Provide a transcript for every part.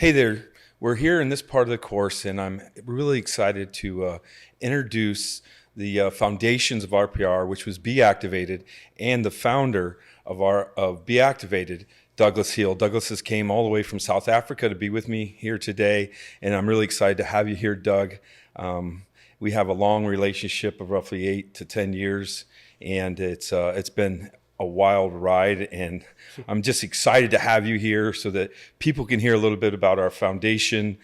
Hey there, we're here in this part of the course, and I'm really excited to introduce the foundations of RPR, which was BeActivated, and the founder of BeActivated, Douglas Heel. Douglas has came all the way from South Africa to be with me here today, and I'm really excited to have you here, Doug. We have a long relationship of roughly 8 to 10 years, and it's been a wild ride, and I'm just excited to have you here so that people can hear a little bit about our foundation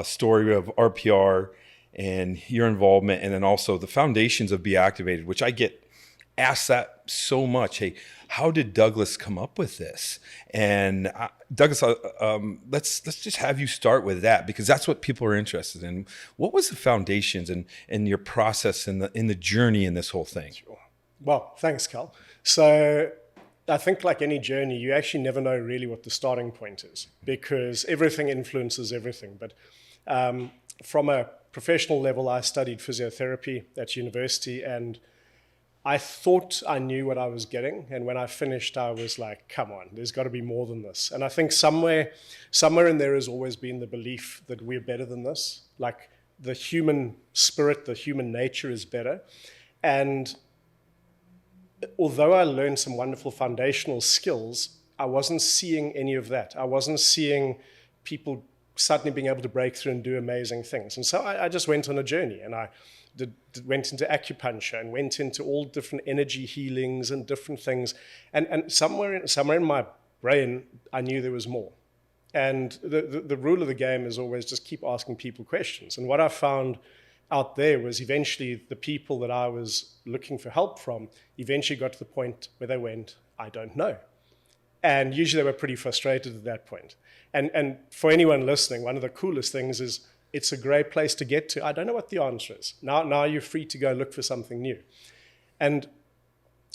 story of RPR and your involvement, and then also the foundations of BeActivated, which I get asked that so much. Hey, how did Douglas come up with this? And Douglas, let's just have you start with that, because that's what people are interested in. What was the foundations and your process in the journey in this whole thing? Sure. Well, thanks, Cal. So I think like any journey, you actually never know really what the starting point is, because everything influences everything. But from a professional level, I studied physiotherapy at university, and I thought I knew what I was getting. And when I finished, I was like, come on, there's got to be more than this. And I think somewhere in there has always been the belief that we're better than this. Like the human spirit, the human nature is better. And although I learned some wonderful foundational skills, I wasn't seeing any of that. I wasn't seeing people suddenly being able to break through and do amazing things. And so I just went on a journey, and I went into acupuncture and went into all different energy healings and different things. And somewhere in my brain, I knew there was more. And the rule of the game is always just keep asking people questions. And what I found out there was eventually the people that I was looking for help from eventually got to the point where they went, I don't know. And usually they were pretty frustrated at that point. And for anyone listening, one of the coolest things is it's a great place to get to. I don't know what the answer is. Now you're free to go look for something new. And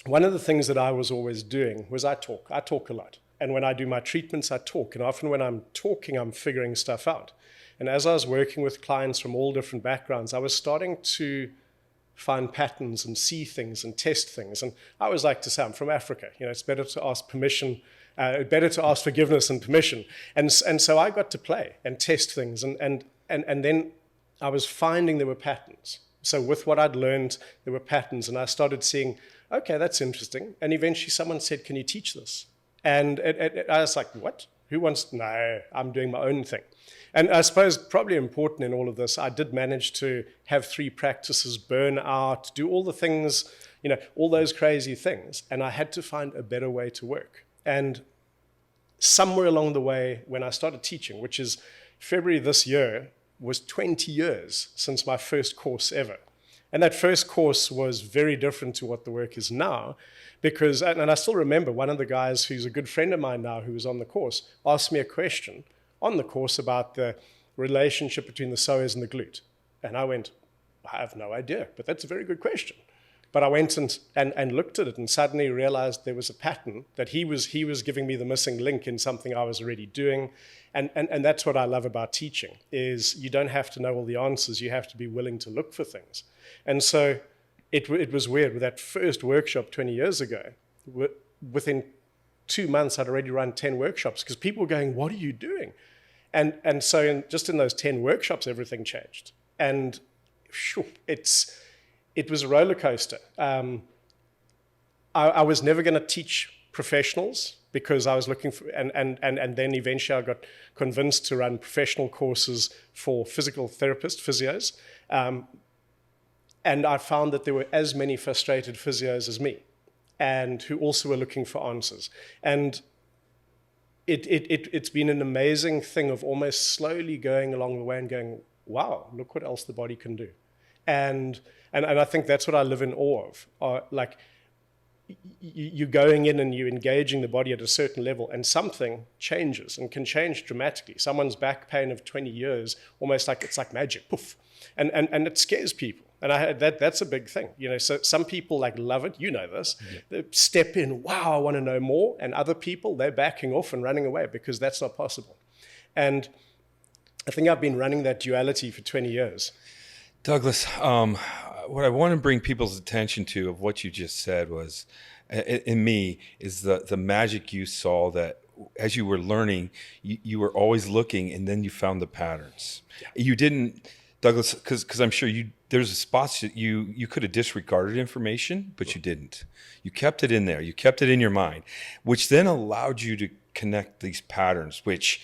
one of the things that I was always doing was I talk a lot. And when I do my treatments, I talk. And often when I'm talking, I'm figuring stuff out. And as I was working with clients from all different backgrounds, I was starting to find patterns and see things and test things. And I always like to say, I'm from Africa. You know, it's better to ask permission, better to ask forgiveness and permission. And so I got to play and test things. And then I was finding there were patterns. So with what I'd learned, there were patterns. And I started seeing, okay, that's interesting. And eventually someone said, can you teach this? And I was like, what? Who wants? No, I'm doing my own thing. And I suppose probably important in all of this, I did manage to have 3 practices, burn out, do all the things, all those crazy things. And I had to find a better way to work. And somewhere along the way, when I started teaching, which is February this year, was 20 years since my first course ever. And that first course was very different to what the work is now, because, and I still remember one of the guys who's a good friend of mine now who was on the course asked me a question on the course about the relationship between the psoas and the glute. And I went, I have no idea, but that's a very good question. But I went and looked at it and suddenly realized there was a pattern that he was giving me the missing link in something I was already doing. And that's what I love about teaching, is you don't have to know all the answers, you have to be willing to look for things. And so it was weird. With that first workshop 20 years ago, within 2 months, I'd already run 10 workshops because people were going, what are you doing? And so just in those 10 workshops, everything changed. And it was a roller coaster. I was never going to teach professionals because I was looking for, and then eventually I got convinced to run professional courses for physical therapists, physios. And I found that there were as many frustrated physios as me, and who also were looking for answers. And it's been an amazing thing of almost slowly going along the way and going, wow, look what else the body can do. And I think that's what I live in awe of. Like, you're going in and you're engaging the body at a certain level, and something changes and can change dramatically. Someone's back pain of 20 years, almost like it's like magic, poof. And it scares people. And that's a big thing. So some people like love it. You know this. Yeah. They step in, wow, I want to know more. And other people, they're backing off and running away because that's not possible. And I think I've been running that duality for 20 years. Douglas, what I want to bring people's attention to of what you just said was, in me, is the magic you saw that as you were learning, you were always looking, and then you found the patterns. You didn't, Douglas, because I'm sure there's spots that you could have disregarded information, but you didn't. You kept it in there. You kept it in your mind, which then allowed you to connect these patterns, which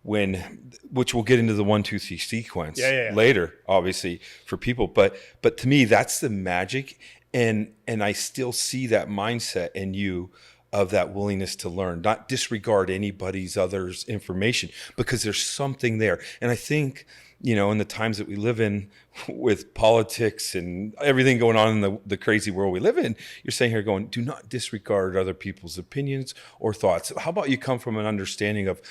we'll get into the 1, 2, 3 sequence later, obviously, for people. But to me, that's the magic, and I still see that mindset in you, of that willingness to learn, not disregard anybody's other's information, because there's something there. And I think, in the times that we live in, with politics and everything going on in the crazy world we live in, you're saying here going, do not disregard other people's opinions or thoughts. How about you come from an understanding of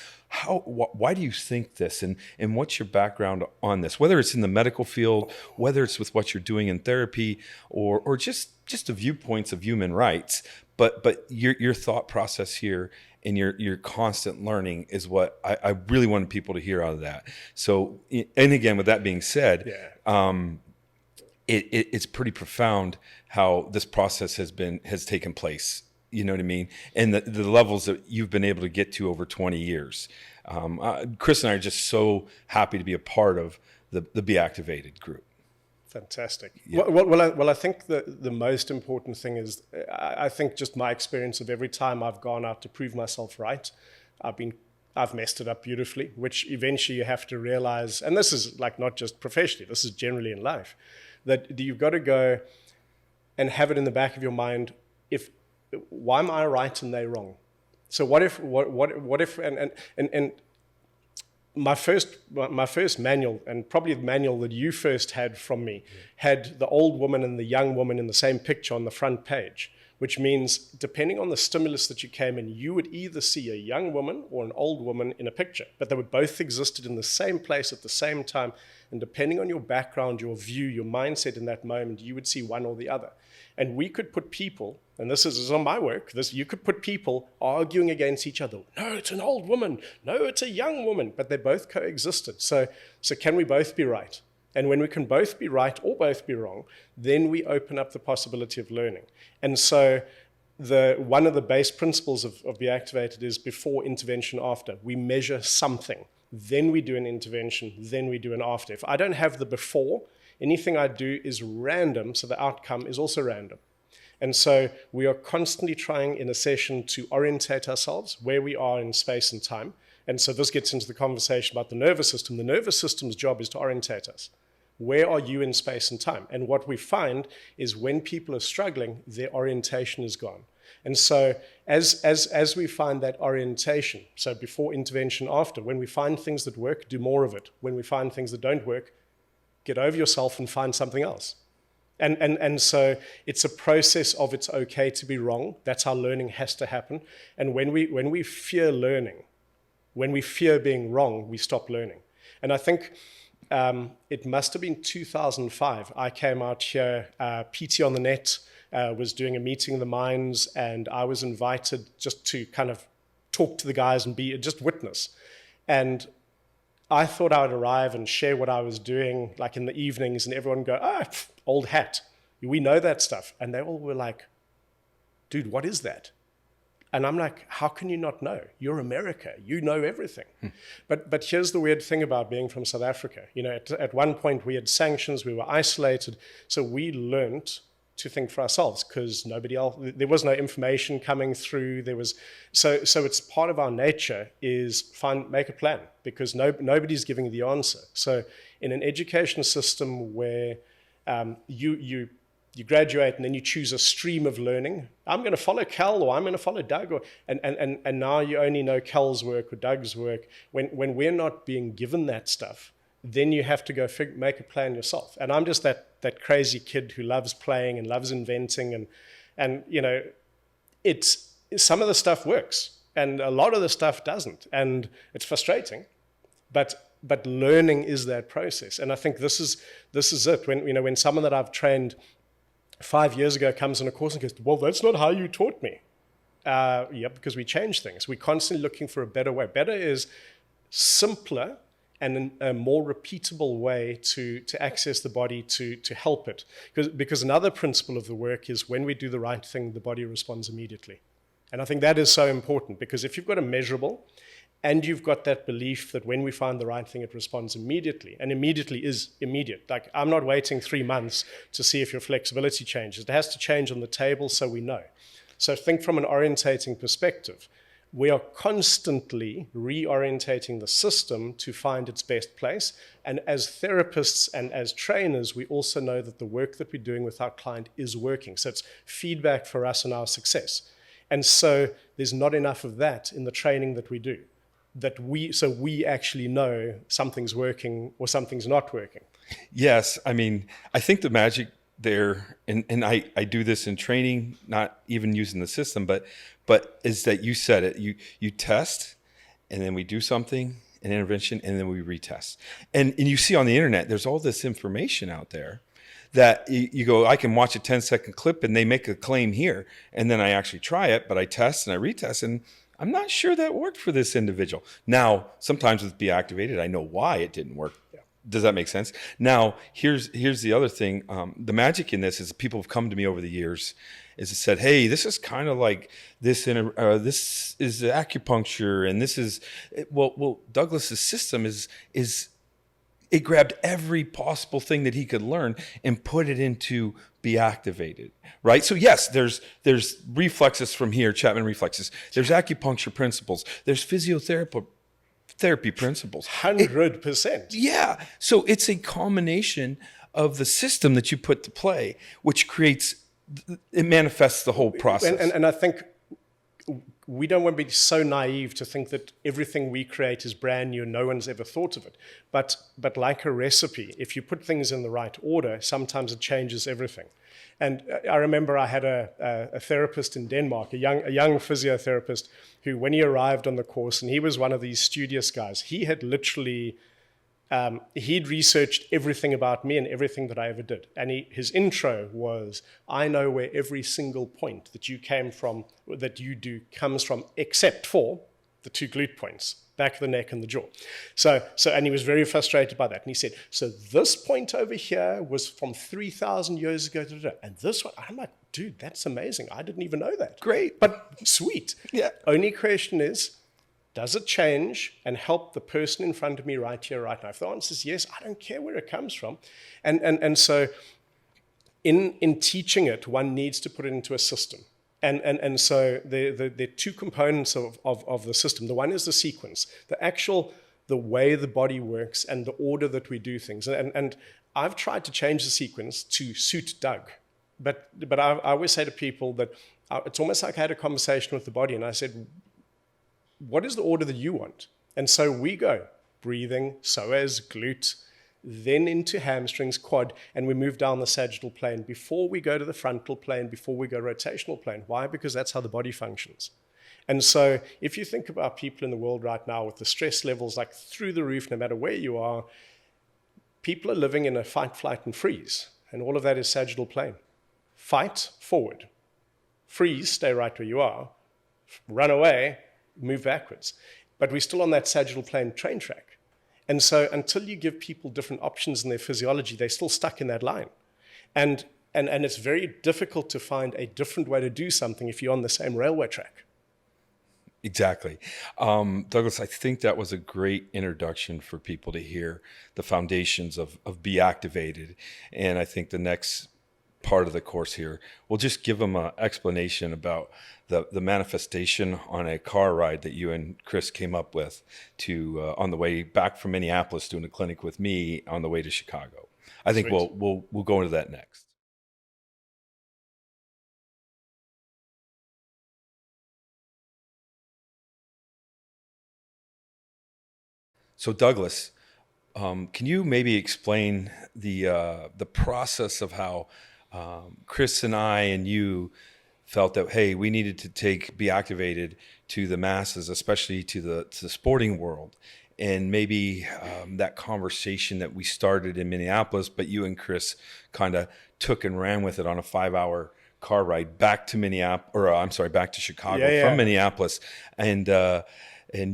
why do you think this, and what's your background on this, whether it's in the medical field, whether it's with what you're doing in therapy, or just the viewpoints of human rights. But your thought process here and your constant learning is what I really wanted people to hear out of that. So, and again, with that being said, it's pretty profound how this process has taken place. You know what I mean? And the levels that you've been able to get to over 20 years. Chris and I are just so happy to be a part of the BeActivated group. Fantastic. Yeah. Well, I think the most important thing is, I think just my experience of every time I've gone out to prove myself right, I've messed it up beautifully, which eventually you have to realize, and this is like not just professionally, this is generally in life, that you've got to go and have it in the back of your mind, why am I right and they wrong? So what if and my first manual, and probably the manual that you first had from me, had the old woman and the young woman in the same picture on the front page, which means depending on the stimulus that you came in, you would either see a young woman or an old woman in a picture, but they would both existed in the same place at the same time. And depending on your background, your view, your mindset in that moment, you would see one or the other. And we could put people, and this is on my work, you could put people arguing against each other. No, it's an old woman. No, it's a young woman. But they both coexisted. So can we both be right? And when we can both be right or both be wrong, then we open up the possibility of learning. And so one of the base principles of BeActivated is before, intervention, after. We measure something. Then we do an intervention. Then we do an after. If I don't have the before, anything I do is random, so the outcome is also random. And so we are constantly trying in a session to orientate ourselves where we are in space and time. And so this gets into the conversation about the nervous system. The nervous system's job is to orientate us. Where are you in space and time? And what we find is when people are struggling, their orientation is gone. And so as we find that orientation, so before, intervention, after, when we find things that work, do more of it. When we find things that don't work, get over yourself and find something else. And so it's a process of it's okay to be wrong. That's how learning has to happen. And when we fear learning, when we fear being wrong, we stop learning. And I think it must have been 2005. I came out here, PT on the Net was doing a meeting of the minds, and I was invited just to kind of talk to the guys and be just witness. And I thought I would arrive and share what I was doing, like in the evenings, and everyone would go, old hat. We know that stuff. And they all were like, dude, what is that? And I'm like, how can you not know? You're America. You know everything. But here's the weird thing about being from South Africa. At one point we had sanctions. We were isolated. So we learned to think for ourselves because there was no information coming through. So it's part of our nature is make a plan because nobody's giving the answer. So in an education system where you graduate and then you choose a stream of learning, I'm going to follow Cal or I'm going to follow Doug, and now you only know Cal's work or Doug's work. When we're not being given that stuff, then you have to go make a plan yourself. And I'm just that crazy kid who loves playing and loves inventing, and it's some of the stuff works and a lot of the stuff doesn't, and it's frustrating, but learning is that process. And I think this is it. When someone that I've trained 5 years ago comes on a course and goes, well, that's not how you taught me. Yeah, because we change things. We're constantly looking for a better way. Better is simpler and a more repeatable way to access the body to help it. Because another principle of the work is when we do the right thing, the body responds immediately. And I think that is so important, because if you've got a measurable and you've got that belief that when we find the right thing, it responds immediately, and immediately is immediate. Like, I'm not waiting 3 months to see if your flexibility changes. It has to change on the table so we know. So think from an orientating perspective. We are constantly reorientating the system to find its best place. And as therapists and as trainers, we also know that the work that we're doing with our client is working. So it's feedback for us and our success. And so there's not enough of that in the training that we do, so we actually know something's working or something's not working. Yes. I mean, I think the magic there, and I do this in training, not even using the system, but is that you said it, you test, and then we do something, an intervention, and then we retest. And you see on the internet, there's all this information out there that you go, I can watch a 10-second clip and they make a claim here, and then I actually try it, but I test and I retest, and I'm not sure that worked for this individual. Now, sometimes with BeActivated, I know why it didn't work. Yeah. Does that make sense? Now, here's the other thing. The magic in this is people have come to me over the years is it said, hey, this is kind of like this, this is acupuncture, and this is, well, Douglas's system is it grabbed every possible thing that he could learn and put it into BeActivated, right? So yes, there's reflexes from here, Chapman reflexes. There's acupuncture principles. There's therapy principles. 100%. Yeah. So it's a combination of the system that you put to play, which it manifests the whole process. And I think we don't want to be so naive to think that everything we create is brand new and no one's ever thought of it. But like a recipe, if you put things in the right order, sometimes it changes everything. And I remember I had a therapist in Denmark, a young physiotherapist, who, when he arrived on the course, and he was one of these studious guys, he had literally, he'd researched everything about me and everything that I ever did. And his intro was, I know where every single point that you came from, that you do, comes from, except for the 2 glute points, back of the neck and the jaw. So, and he was very frustrated by that. And he said, so this point over here was from 3,000 years ago. And this one, I'm like, dude, that's amazing. I didn't even know that. Great. But sweet. Yeah. Only question is, does it change and help the person in front of me right here, right now? If the answer is yes, I don't care where it comes from. And so in teaching it, one needs to put it into a system. And so there are 2 components of the system. The one is the sequence, the way the body works and the order that we do things. And I've tried to change the sequence to suit Doug. But I always say to people that it's almost like I had a conversation with the body, and I said, what is the order that you want? And so we go breathing, psoas, glute, then into hamstrings, quad, and we move down the sagittal plane before we go to the frontal plane, before we go rotational plane. Why? Because that's how the body functions. And so if you think about people in the world right now with the stress levels like through the roof, no matter where you are, people are living in a fight, flight, and freeze. And all of that is sagittal plane. Fight, forward. Freeze, stay right where you are. Run away, move backwards. But we're still on that sagittal plane train track. And so until you give people different options in their physiology, they're still stuck in that line. And it's very difficult to find a different way to do something if you're on the same railway track. Exactly. Douglas, I think that was a great introduction for people to hear the foundations of BeActivated. And I think the next part of the course here, we'll just give them an explanation about the manifestation on a car ride that you and Chris came up with to on the way back from Minneapolis doing a clinic with me on the way to Chicago. I think we'll go into that next. So Douglas, can you maybe explain the process of how Chris and I and you felt that, hey, we needed to take BeActivated to the masses, especially to the sporting world, and maybe that conversation that we started in Minneapolis, but you and Chris kind of took and ran with it on a 5-hour car ride back to back to Chicago from Minneapolis, and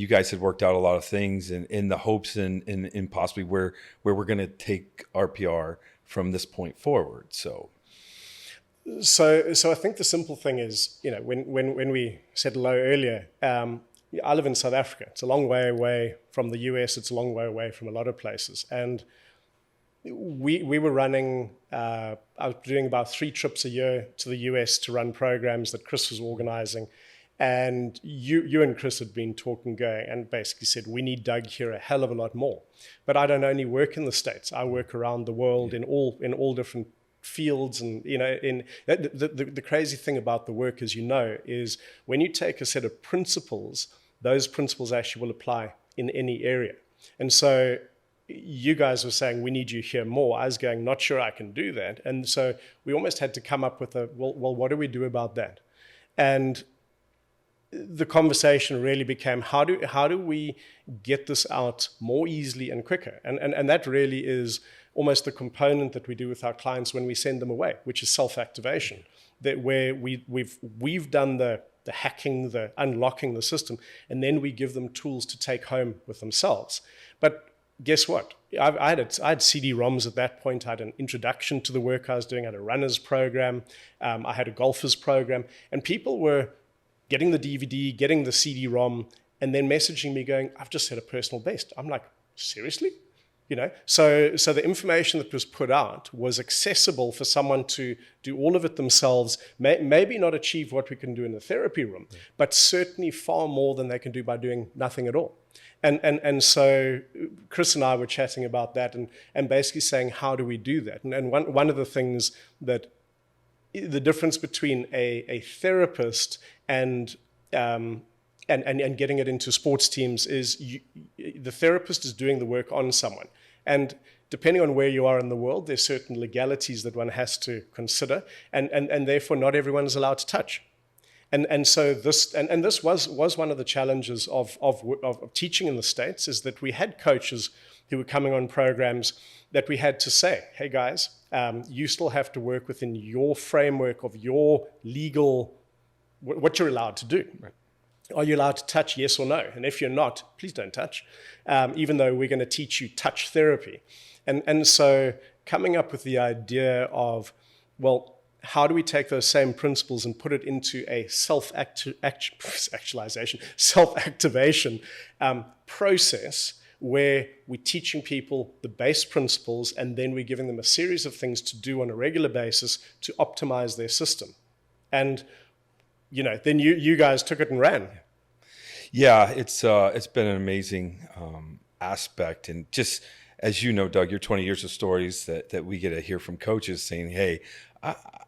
you guys had worked out a lot of things in the hopes in possibly where we're going to take RPR from this point forward. So So I think the simple thing is, when we said hello earlier, I live in South Africa. It's a long way away from the US. It's a long way away from a lot of places. And we were running, I was doing about 3 trips a year to the US to run programs that Chris was organizing. And you and Chris had been talking, going, and basically said, we need Doug here a hell of a lot more. But I don't only work in the States. I work around the world in all different fields. And, the crazy thing about the work, as you know, is when you take a set of principles, those principles actually will apply in any area. And so you guys were saying, we need you here more. I was going, not sure I can do that. And so we almost had to come up with well, what do we do about that? And the conversation really became, how do we get this out more easily and quicker? And that really is almost the component that we do with our clients when we send them away, which is self-activation, that where we've done the hacking, the unlocking the system, and then we give them tools to take home with themselves. But guess what? I had CD-ROMs at that point. I had an introduction to the work I was doing. I had a runner's program. I had a golfer's program. And people were getting the DVD, getting the CD-ROM, and then messaging me going, I've just set a personal best. I'm like, seriously? So the information that was put out was accessible for someone to do all of it themselves, maybe not achieve what we can do in the therapy room, but certainly far more than they can do by doing nothing at all. And so Chris and I were chatting about that and basically saying, how do we do that? And one of the things that the difference between a therapist and getting it into sports teams is the therapist is doing the work on someone. And depending on where you are in the world, there's certain legalities that one has to consider, and therefore not everyone is allowed to touch. And so this was one of the challenges of teaching in the States, is that we had coaches who were coming on programs that we had to say, hey guys, you still have to work within your framework of your legal, what you're allowed to do. Right. Are you allowed to touch, yes or no? And if you're not, please don't touch, even though we're going to teach you touch therapy. And so coming up with the idea of, well, how do we take those same principles and put it into a self-activation process where we're teaching people the base principles and then we're giving them a series of things to do on a regular basis to optimize their system. And then you guys took it and ran. Yeah, it's been an amazing aspect. And just as you know, Doug, you're 20 years of stories that we get to hear from coaches saying, hey,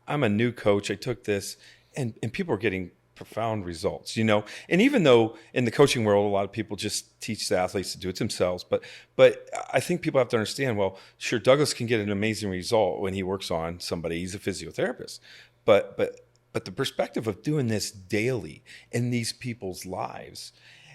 I'm a new coach. I took this, and people are getting profound results, And even though in the coaching world, a lot of people just teach the athletes to do it themselves, but I think people have to understand, well, sure, Douglas can get an amazing result when he works on somebody. He's a physiotherapist, but the perspective of doing this daily in these people's lives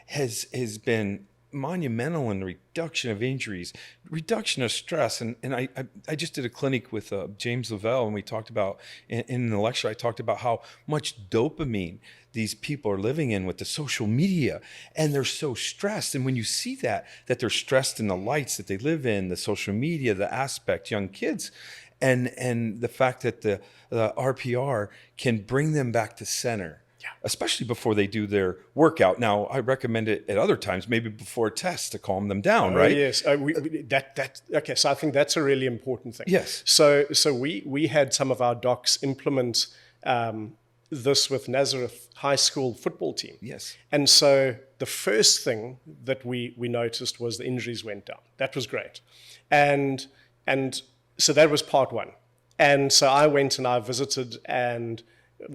has been monumental in the reduction of injuries, reduction of stress. And I just did a clinic with James Lavelle, and we talked about, in the lecture, I talked about how much dopamine these people are living in with the social media, and they're so stressed. And when you see that they're stressed in the lights that they live in, the social media, the aspect, young kids, and the fact that the RPR can bring them back to center, especially before they do their workout. Now, I recommend it at other times, maybe before a test, to calm them down, right? Yes. Okay, so I think that's a really important thing. Yes. So we had some of our docs implement this with Nazareth High School football team. Yes. And so the first thing that we noticed was the injuries went down. That was great. And so that was part one. And so I went and I visited and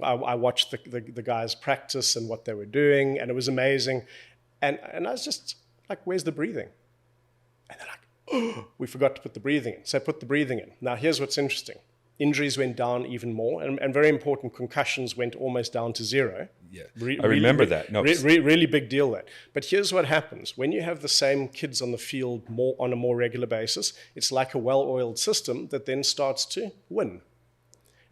I watched the guys practice and what they were doing, and it was amazing. And I was just like, where's the breathing? And they're like, oh, we forgot to put the breathing in. So I put the breathing in. Now, here's what's interesting. Injuries went down even more, and very important, concussions went almost down to zero. Yeah, I remember that. No, really big deal there. But here's what happens. When you have the same kids on the field on a more regular basis, it's like a well-oiled system that then starts to win.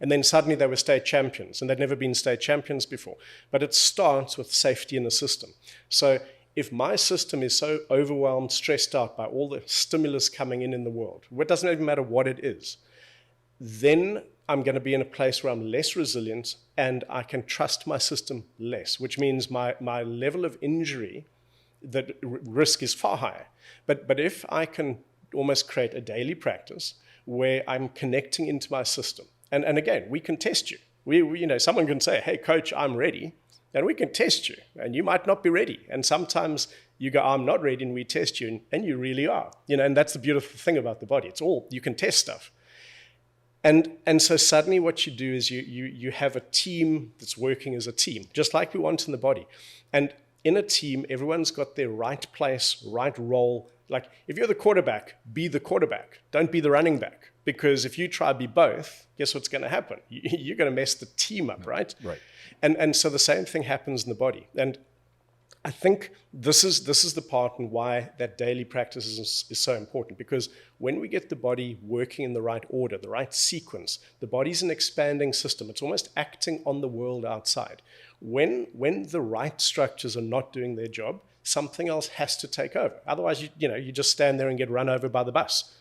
And then suddenly they were state champions, and they'd never been state champions before. But it starts with safety in the system. So if my system is so overwhelmed, stressed out by all the stimulus coming in the world, it doesn't even matter what it is, then I'm going to be in a place where I'm less resilient and I can trust my system less, which means my level of injury, that risk is far higher. But if I can almost create a daily practice where I'm connecting into my system, and again, we can test you. We someone can say, hey, coach, I'm ready. And we can test you, and you might not be ready. And sometimes you go, I'm not ready, and we test you, and you really are. And that's the beautiful thing about the body. It's all, you can test stuff. And so suddenly what you do is you have a team that's working as a team, just like we want in the body. And in a team, everyone's got their right place, right role. Like if you're the quarterback, be the quarterback. Don't be the running back. Because if you try to be both, guess what's going to happen? You're going to mess the team up, right? Right. And so the same thing happens in the body. And I think this is the part and why that daily practice is so important, because when we get the body working in the right order, the right sequence, the body's an expanding system. It's almost acting on the world outside. When the right structures are not doing their job, something else has to take over. Otherwise, you just stand there and get run over by the bus.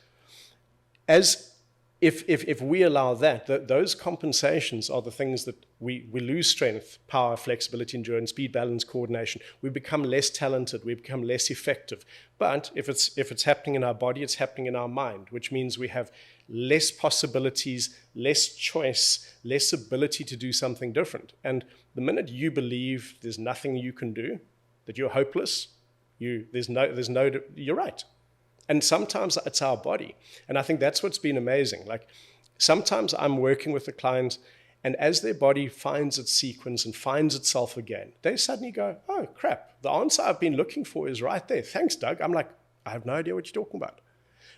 If we allow that, those compensations are the things that we lose strength, power, flexibility, endurance, speed, balance, coordination. We become less talented. We become less effective. But if it's happening in our body, it's happening in our mind, which means we have less possibilities, less choice, less ability to do something different. And the minute you believe there's nothing you can do, that you're hopeless, you're right. And sometimes it's our body. And I think that's what's been amazing. Like sometimes I'm working with a client, and as their body finds its sequence and finds itself again, they suddenly go, oh, crap, the answer I've been looking for is right there. Thanks, Doug. I'm like, I have no idea what you're talking about.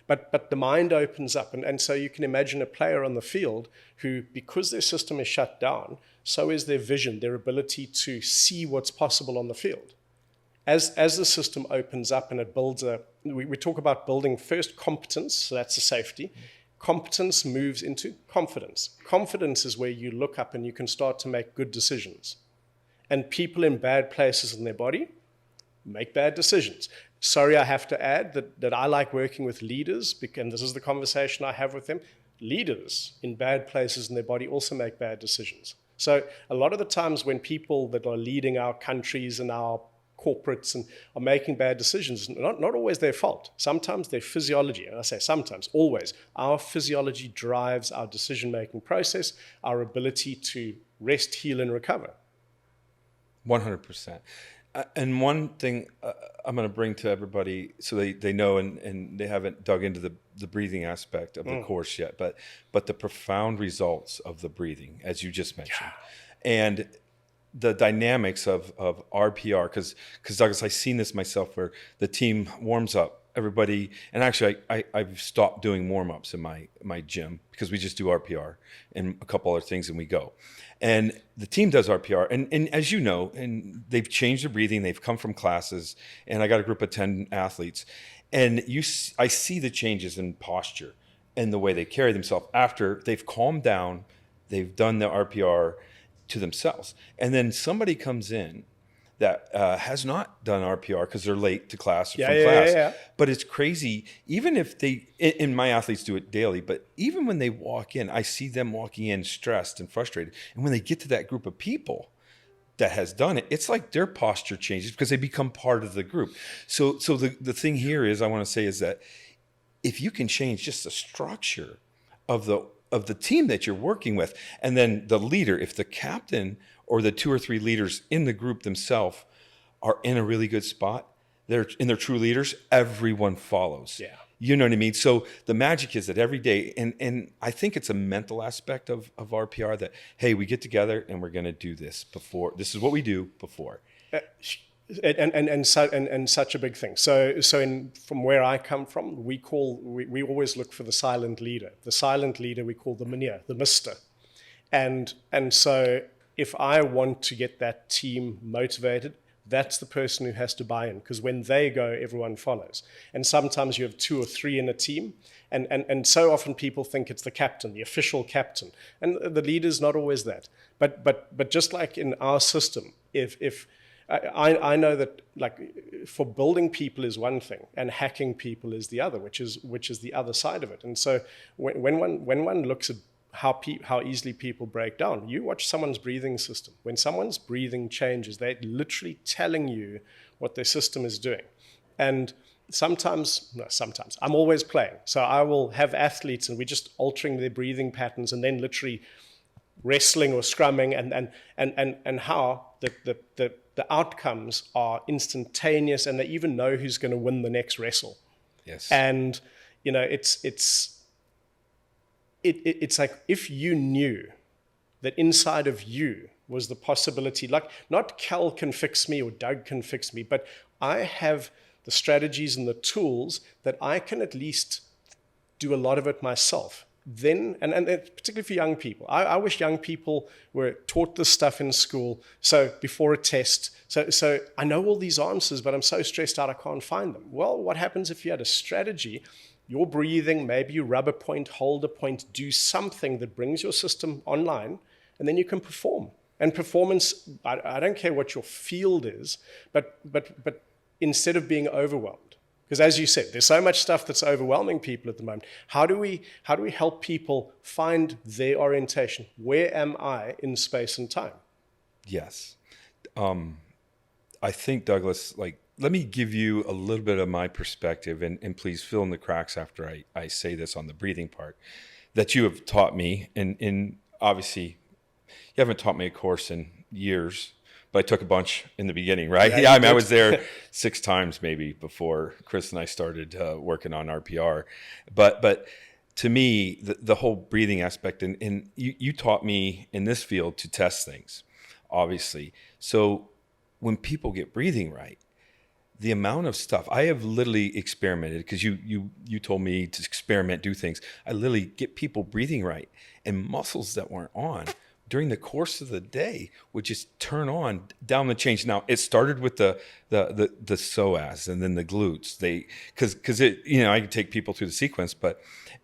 But the mind opens up. And so you can imagine a player on the field who, because their system is shut down, so is their vision, their ability to see what's possible on the field. As the system opens up and it builds we talk about building first competence, so that's the safety. Competence moves into confidence. Confidence is where you look up and you can start to make good decisions. And people in bad places in their body make bad decisions. Sorry, I have to add that I like working with leaders, and this is the conversation I have with them. Leaders in bad places in their body also make bad decisions. So a lot of the times when people that are leading our countries and our corporates and are making bad decisions, not always their fault. Sometimes their physiology, and I say sometimes, always, our physiology drives our decision-making process, our ability to rest, heal, and recover. 100%. And one thing I'm going to bring to everybody so they know, and they haven't dug into the breathing aspect of the course yet, but the profound results of the breathing, as you just mentioned. Yeah. And the dynamics of RPR, because Douglas, I've seen this myself where the team warms up, everybody, and actually I've stopped doing warm-ups in my gym because we just do RPR and a couple other things and we go. And the team does RPR, and as you know, and they've changed their breathing, they've come from classes, and I got a group of 10 athletes, and I see the changes in posture and the way they carry themselves after they've calmed down, they've done the RPR to themselves. And then somebody comes in that has not done RPR because they're late to class or from class. Yeah. But it's crazy. Even if and my athletes do it daily, but even when they walk in, I see them walking in stressed and frustrated. And when they get to that group of people that has done it, it's like their posture changes because they become part of the group. So the thing here is, I want to say is that if you can change just the structure of the team that you're working with, and then the leader, if the captain or the 2 or 3 leaders in the group themselves are in a really good spot, they're true leaders, everyone follows. Yeah. You know what I mean? So the magic is that every day, and I think it's a mental aspect of RPR that, hey, we get together and we're going to do this before. This is what we do before. And such a big thing. So from where I come from, we always look for the silent leader. The silent leader we call the meneer, the mister. And so if I want to get that team motivated, that's the person who has to buy in, because when they go, everyone follows. And sometimes you have 2 or 3 in a team, and so often people think it's the captain, the official captain, and the leader's not always that. But just like in our system, if I know that, like, for building people is one thing and hacking people is the other, which is the other side of it. And so when one looks at how easily people break down. You watch someone's breathing system. When someone's breathing changes, they're literally telling you what their system is doing. And sometimes, I'm always playing. So I will have athletes and we're just altering their breathing patterns and then literally wrestling or scrumming, and how the outcomes are instantaneous, and they even know who's going to win the next wrestle. Yes. And it's like if you knew that inside of you was the possibility, like not Cal can fix me or Doug can fix me, but I have the strategies and the tools that I can at least do a lot of it myself. Then, and particularly for young people, I wish young people were taught this stuff in school. So before a test, so I know all these answers, but I'm so stressed out I can't find them. Well, what happens if you had a strategy? Your breathing, maybe you rub a point, hold a point, do something that brings your system online, and then you can perform. And performance, I don't care what your field is, but instead of being overwhelmed. Because as you said, there's so much stuff that's overwhelming people at the moment. How do we help people find their orientation? Where am I in space and time? Yes. I think, Douglas, let me give you a little bit of my perspective, and please fill in the cracks after I say this on the breathing part, that you have taught me. And obviously, you haven't taught me a course in years, but I took a bunch in the beginning, right? Yeah, I was there 6 times maybe before Chris and I started working on RPR. But to me, the whole breathing aspect, and you taught me in this field to test things, obviously. So when people get breathing right, the amount of stuff I have literally experimented, because you told me to experiment, do things. I literally get people breathing right, and muscles that weren't on during the course of the day would just turn on down the change. Now it started with the psoas and then the glutes. Because I can take people through the sequence,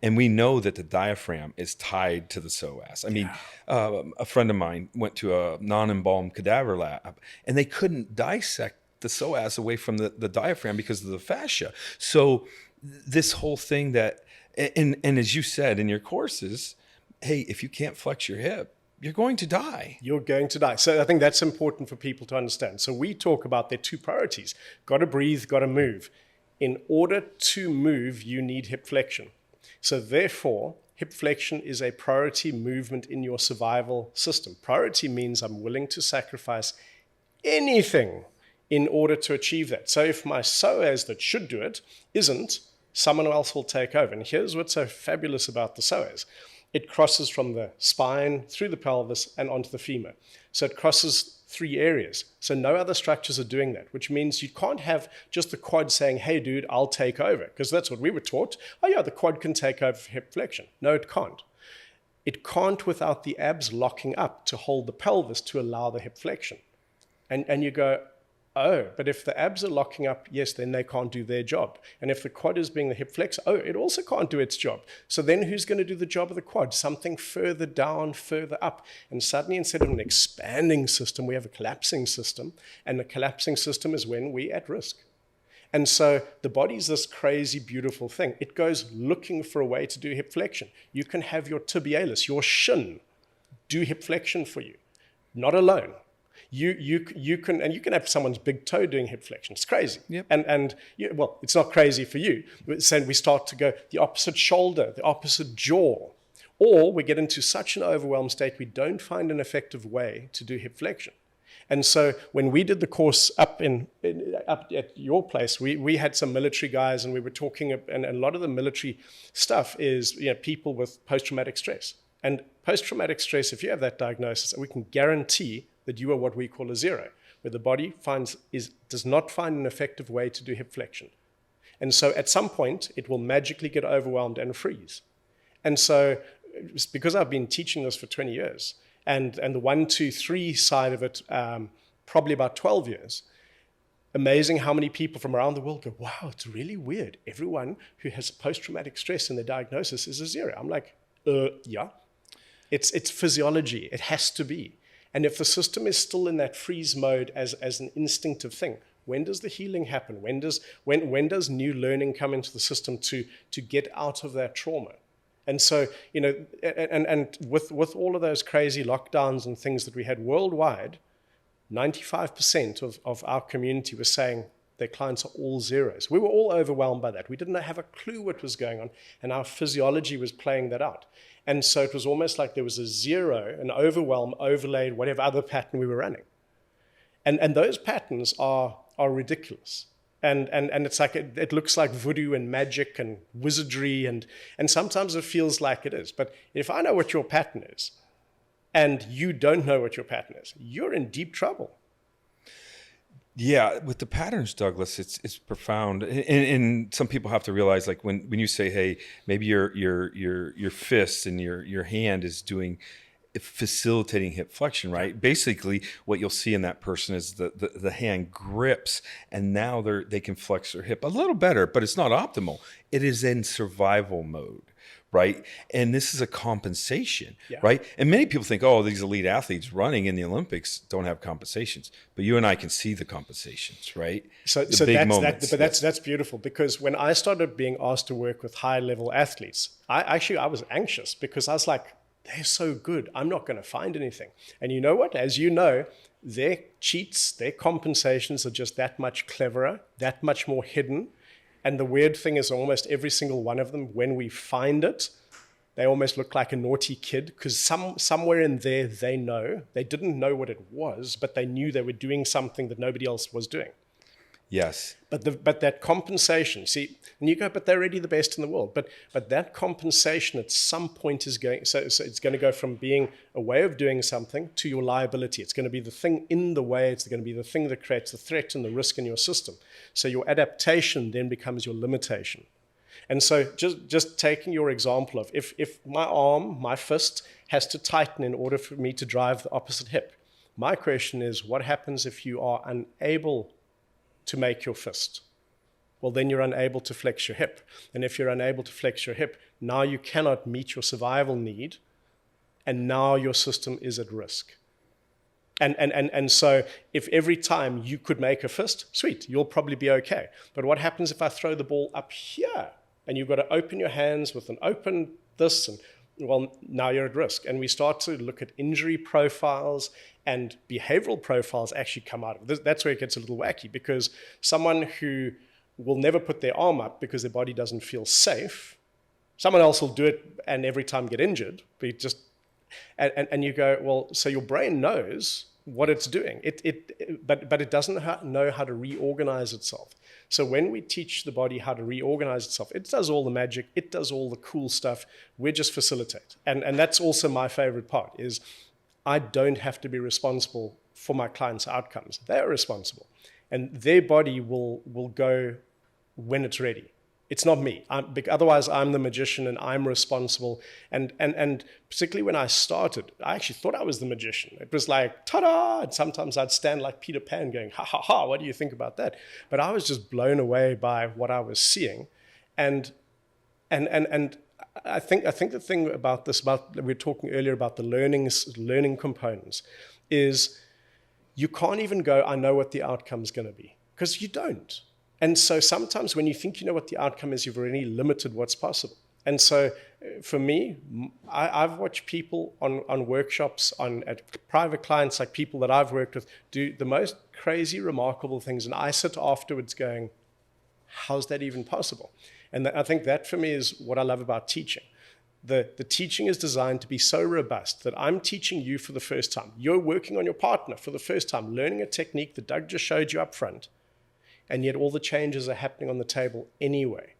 and we know that the diaphragm is tied to the psoas. I mean, a friend of mine went to a non-embalmed cadaver lab, and they couldn't dissect the psoas away from the diaphragm because of the fascia. So this whole thing that, and as you said in your courses, hey, if you can't flex your hip, you're going to die. You're going to die. So I think that's important for people to understand. So we talk about their 2 priorities. Got to breathe, got to move. In order to move, you need hip flexion. So therefore, hip flexion is a priority movement in your survival system. Priority means I'm willing to sacrifice anything in order to achieve that. So if my psoas that should do it isn't, someone else will take over. And here's what's so fabulous about the psoas. It crosses from the spine through the pelvis and onto the femur. So it crosses 3 areas. So no other structures are doing that, which means you can't have just the quad saying, hey, dude, I'll take over. Because that's what we were taught. Oh, yeah, the quad can take over hip flexion. No, it can't. It can't without the abs locking up to hold the pelvis to allow the hip flexion. And you go, oh, but if the abs are locking up, yes, then they can't do their job. And if the quad is being the hip flex, oh, it also can't do its job. So then who's going to do the job of the quad? Something further down, further up. And suddenly, instead of an expanding system, we have a collapsing system. And the collapsing system is when we're at risk. And so the body's this crazy, beautiful thing. It goes looking for a way to do hip flexion. You can have your tibialis, your shin, do hip flexion for you. Not alone. You can have someone's big toe doing hip flexion. It's crazy. Yep. And well, it's not crazy for you. So we start to go the opposite shoulder, the opposite jaw, or we get into such an overwhelmed state we don't find an effective way to do hip flexion. And so when we did the course up at your place, we had some military guys, and we were talking, and a lot of the military stuff is people with post-traumatic stress. And post-traumatic stress, if you have that diagnosis, we can guarantee that you are what we call a 0, where the body does not find an effective way to do hip flexion. And so at some point, it will magically get overwhelmed and freeze. And so it's because I've been teaching this for 20 years, and the 1, 2, 3 side of it, probably about 12 years, amazing how many people from around the world go, wow, it's really weird. Everyone who has post-traumatic stress in their diagnosis is a 0. I'm like, yeah. It's physiology. It has to be. And if the system is still in that freeze mode as an instinctive thing, when does the healing happen? When does new learning come into the system to get out of that trauma? And so, and with all of those crazy lockdowns and things that we had worldwide, 95% of our community was saying their clients are all zeros. We were all overwhelmed by that. We didn't have a clue what was going on, and our physiology was playing that out. And so it was almost like there was a zero, an overwhelm overlaid whatever other pattern we were running. And those patterns are ridiculous. And it's like it looks like voodoo and magic and wizardry, and sometimes it feels like it is. But if I know what your pattern is, and you don't know what your pattern is, you're in deep trouble. Yeah, with the patterns, Douglas, it's profound, and some people have to realize, like when you say, "Hey, maybe your fist and your hand is doing facilitating hip flexion," right? Basically, what you'll see in that person is the hand grips, and now they can flex their hip a little better, but it's not optimal. It is in survival mode. Right. And this is a compensation, right? And many people think, oh, these elite athletes running in the Olympics don't have compensations. But you and I can see the compensations, right? So that's beautiful, because when I started being asked to work with high level athletes, I was anxious, because I was like, they're so good. I'm not going to find anything. And you know what? As you know, their cheats, their compensations are just that much cleverer, that much more hidden. And the weird thing is, almost every single one of them, when we find it, they almost look like a naughty kid, because somewhere in there they know. They didn't know what it was, but they knew they were doing something that nobody else was doing. Yes. But that compensation, see, and you go, but they're already the best in the world. But that compensation at some point is going, so it's going to go from being a way of doing something to your liability. It's going to be the thing in the way. It's going to be the thing that creates the threat and the risk in your system. So your adaptation then becomes your limitation. And so just taking your example of if my arm, my fist, has to tighten in order for me to drive the opposite hip, my question is, what happens if you are unable to make your fist? Well, then you're unable to flex your hip. And if you're unable to flex your hip, now you cannot meet your survival need, and now your system is at risk. And so if every time you could make a fist, sweet, you'll probably be okay. But what happens if I throw the ball up here, and you've got to open your hands with an open this, and well, now you're at risk. And we start to look at injury profiles, and behavioral profiles actually come out of it. That's where it gets a little wacky, because someone who will never put their arm up because their body doesn't feel safe, someone else will do it and every time get injured. But and you go, well, so your brain knows what it's doing, but it doesn't know how to reorganize itself. So when we teach the body how to reorganize itself, it does all the magic, it does all the cool stuff. We just facilitate. And that's also my favorite part, is I don't have to be responsible for my clients' outcomes. They're responsible. And their body will go when it's ready. It's not me. Otherwise, I'm the magician and I'm responsible. And particularly when I started, I actually thought I was the magician. It was like, ta-da! And sometimes I'd stand like Peter Pan going, ha, ha, ha, what do you think about that? But I was just blown away by what I was seeing. And I think the thing about this, we were talking earlier about the learning components, is you can't even go, I know what the outcome is going to be, because you don't. And so sometimes when you think you know what the outcome is, you've already limited what's possible. And so for me, I've watched people on workshops, at private clients, like people that I've worked with, do the most crazy, remarkable things. And I sit afterwards going, how's that even possible? And I think that for me is what I love about teaching. The teaching is designed to be so robust that I'm teaching you for the first time. You're working on your partner for the first time, learning a technique that Doug just showed you up front, and yet all the changes are happening on the table anyway.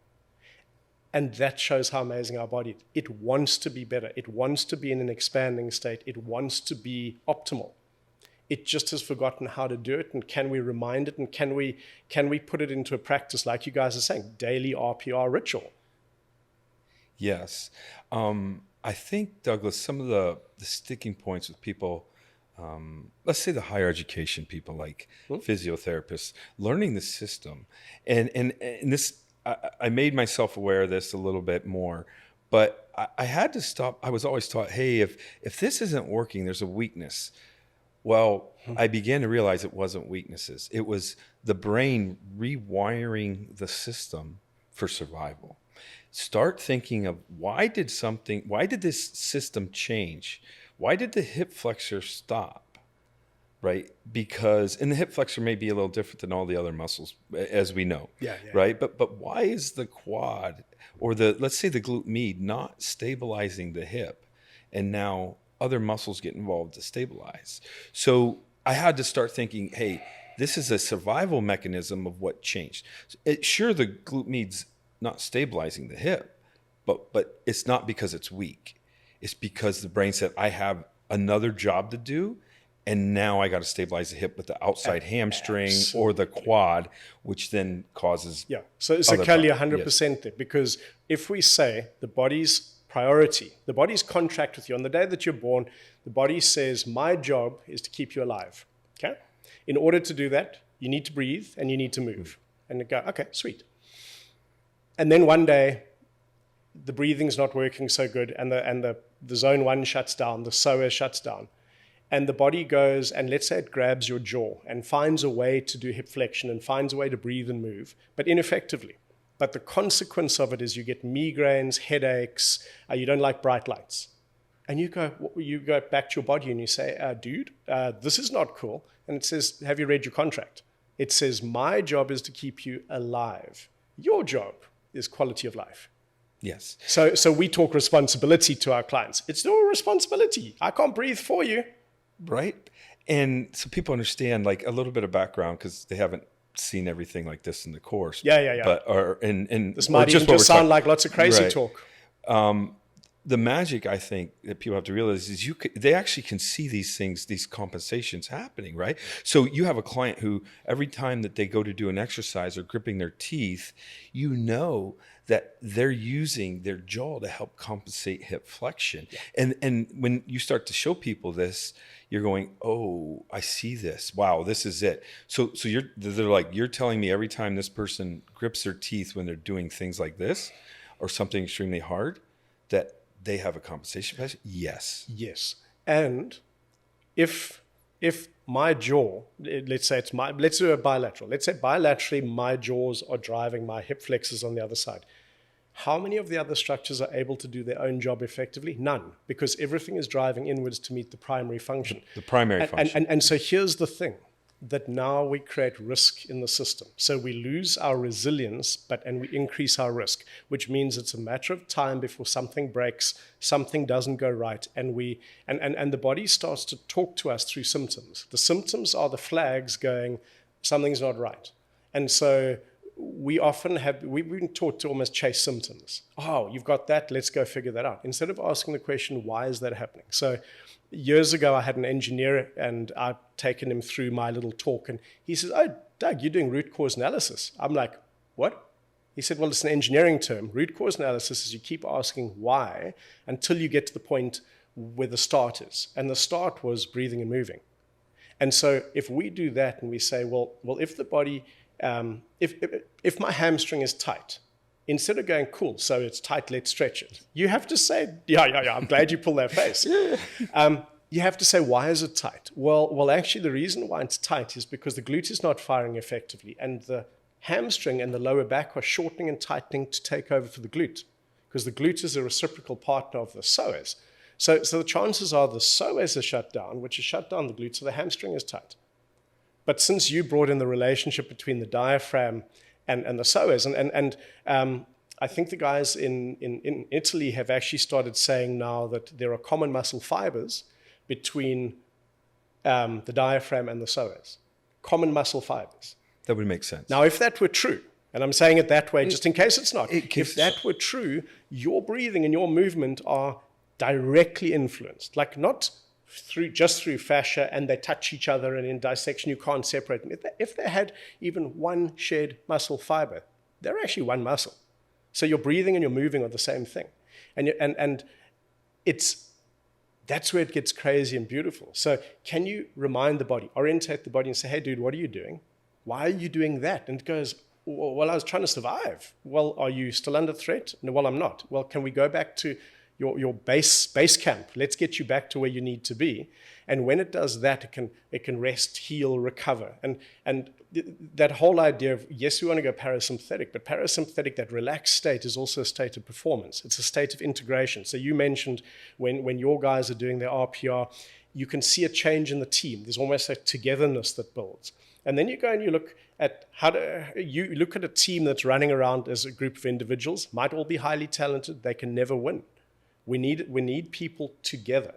And that shows how amazing our body is. It wants to be better. It wants to be in an expanding state. It wants to be optimal. It just has forgotten how to do it. And can we remind it? And can we put it into a practice, like you guys are saying, daily RPR ritual? Yes. I think, Douglas, some of the sticking points with people, let's say the higher education people, like physiotherapists, learning the system. And this, I made myself aware of this a little bit more, but I had to stop. I was always taught, hey, if this isn't working, there's a weakness. Well, I began to realize it wasn't weaknesses. It was the brain rewiring the system for survival. start thinking of why did this system change? Why did the hip flexor stop? Right? Because, and the hip flexor may be a little different than all the other muscles, as we know. Yeah. Right? But why is the quad or let's say the glute med not stabilizing the hip, and now other muscles get involved to stabilize? So I had to start thinking, hey, this is a survival mechanism of what changed. Sure, the glute med's not stabilizing the hip, but it's not because it's weak. It's because the brain said, I have another job to do, and now I got to stabilize the hip with the outside hamstring or the quad, which then causes So Cal, you're 100% there, because if we say the body's priority, the body's contract with you on the day that you're born, the body says, my job is to keep you alive. Okay? In order to do that, you need to breathe and you need to move. And you go, okay, sweet. And then one day, the breathing's not working so good, and the zone 1 shuts down, the psoas shuts down. And the body goes, and let's say it grabs your jaw and finds a way to do hip flexion and finds a way to breathe and move, but ineffectively. But the consequence of it is you get migraines, headaches, you don't like bright lights. And you go back to your body and you say, dude, this is not cool. And it says, have you read your contract? It says, my job is to keep you alive. Your job is quality of life. Yes. So we talk responsibility to our clients. It's no responsibility. I can't breathe for you. Right. And so people understand, like, a little bit of background, because they haven't seen everything like this in the course. Yeah. But this might just sound like lots of crazy talk. The magic, I think, that people have to realize is they actually can see these things, these compensations happening, right? So you have a client who every time that they go to do an exercise or gripping their teeth, you know that they're using their jaw to help compensate hip flexion. Yeah. And when you start to show people this, you're going, oh, I see this. Wow, this is it. So they're like, you're telling me every time this person grips their teeth when they're doing things like this or something extremely hard, that they have a compensation fascia? Yes. And if my jaw, let's do a bilateral. Let's say bilaterally my jaws are driving my hip flexors on the other side. How many of the other structures are able to do their own job effectively? None, because everything is driving inwards to meet the primary function. The primary function. And so here's the thing, that now we create risk in the system. So we lose our resilience, and we increase our risk, which means it's a matter of time before something breaks, something doesn't go right, and the body starts to talk to us through symptoms. The symptoms are the flags going, something's not right. And so we've been taught to almost chase symptoms. Oh, you've got that, let's go figure that out. Instead of asking the question, why is that happening? So years ago, I had an engineer, and I'd taken him through my little talk, and he says, oh, Doug, you're doing root cause analysis. I'm like, what? He said, well, it's an engineering term. Root cause analysis is you keep asking why until you get to the point where the start is. And the start was breathing and moving. And so if we do that and we say, well, if the body, if my hamstring is tight, instead of going, cool, so it's tight, let's stretch it, you have to say, yeah, I'm glad you pulled that face. You have to say, why is it tight? Well, actually, the reason why it's tight is because the glute is not firing effectively, and the hamstring and the lower back are shortening and tightening to take over for the glute, because the glute is a reciprocal partner of the psoas. So the chances are the psoas is shut down, which is shut down the glute, so the hamstring is tight. But since you brought in the relationship between the diaphragm and the psoas, and I think the guys in Italy have actually started saying now that there are common muscle fibers between the diaphragm and the psoas. Common muscle fibers. That would make sense. Now, if that were true, and I'm saying it that way just in case it's not, if that were true, your breathing and your movement are directly influenced, like not just through fascia, and they touch each other, and in dissection you can't separate them. If they had even one shared muscle fiber, they're actually one muscle. So your breathing and your moving are the same thing. And that's where it gets crazy and beautiful. So can you remind the body, orientate the body and say, hey, dude, what are you doing? Why are you doing that? And it goes, well, I was trying to survive. Well, are you still under threat? No, well, I'm not. Well, can we go back to your base camp. Let's get you back to where you need to be. And when it does that, it can rest, heal, recover. And that whole idea of, yes, we want to go parasympathetic, but parasympathetic, that relaxed state, is also a state of performance. It's a state of integration. So you mentioned when your guys are doing their RPR, you can see a change in the team. There's almost a togetherness that builds. And then you go and you look at you look at a team that's running around as a group of individuals, might all be highly talented, they can never win. We need people together.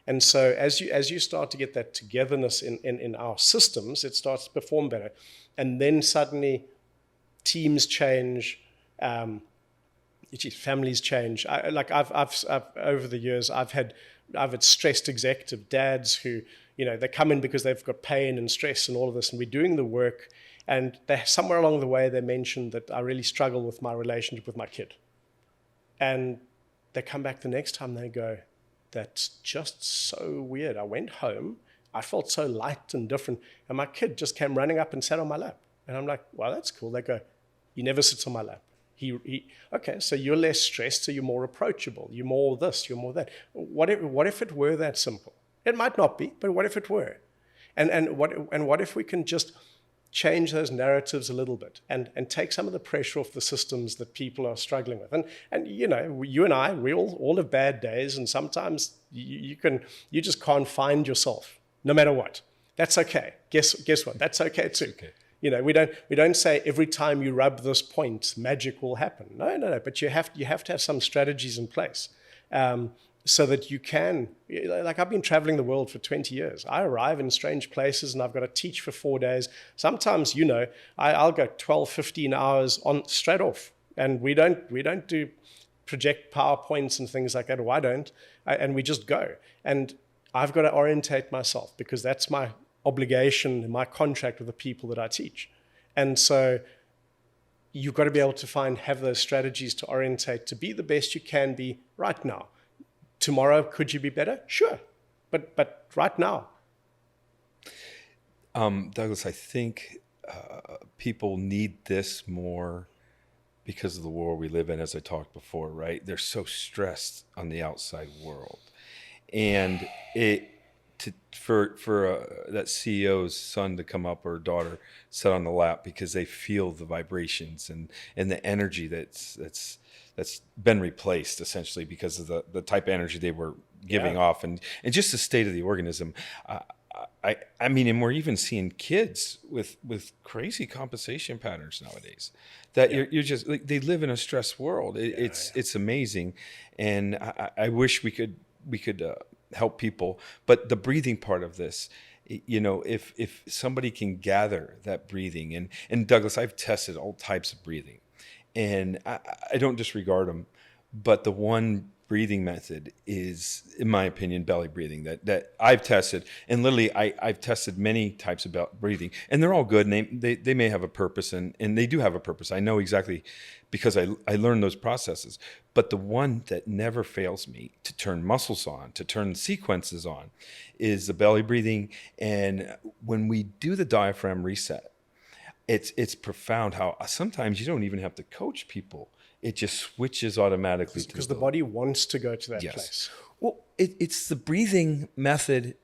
And so as you start to get that togetherness in our systems, it starts to perform better. And then suddenly teams change, families change. I've over the years, I've had stressed executive dads who, they come in because they've got pain and stress and all of this, and we're doing the work. And somewhere along the way, they mentioned that I really struggle with my relationship with my kid. And they come back the next time, they go, that's just so weird. I went home, I felt so light and different, and my kid just came running up and sat on my lap. And I'm like, well, that's cool. They go, he never sits on my lap. Okay, so you're less stressed, so you're more approachable. You're more this, you're more that. What if it were that simple? It might not be, but what if it were? And what if we can just change those narratives a little bit and take some of the pressure off the systems that people are struggling with. And you and I, we all have bad days, and sometimes you just can't find yourself, no matter what. That's okay. Guess what? That's okay too. Okay. We don't say every time you rub this point, magic will happen. No. But you have to have some strategies in place. So that you can, like I've been traveling the world for 20 years. I arrive in strange places and I've got to teach for 4 days. Sometimes, I'll go 12, 15 hours on straight off. And we don't do project PowerPoints and things like that. Or I don't. And we just go. And I've got to orientate myself because that's my obligation, my contract with the people that I teach. And so you've got to be able to have those strategies to orientate, to be the best you can be right now. Tomorrow, could you be better? Sure. But right now. Douglas, I think people need this more because of the world we live in, as I talked before, right? They're so stressed on the outside world. And for that CEO's son to come up or daughter sit on the lap because they feel the vibrations and the energy that's been replaced essentially because of the type of energy they were giving off and just the state of the organism. I mean, and we're even seeing kids with crazy compensation patterns nowadays that you're just like, they live in a stressed world. It's amazing. And I wish we could help people, but the breathing part of this, if somebody can gather that breathing and Douglas, I've tested all types of breathing. And I don't disregard them, but the one breathing method is, in my opinion, belly breathing that I've tested. And literally, I've tested many types of breathing, and they're all good. And they may have a purpose, and they do have a purpose. I know exactly because I learned those processes. But the one that never fails me to turn muscles on, to turn sequences on, is the belly breathing. And when we do the diaphragm reset, it's profound how sometimes you don't even have to coach people. It just switches automatically. Because the body wants to go to that place. Well, it's the breathing method.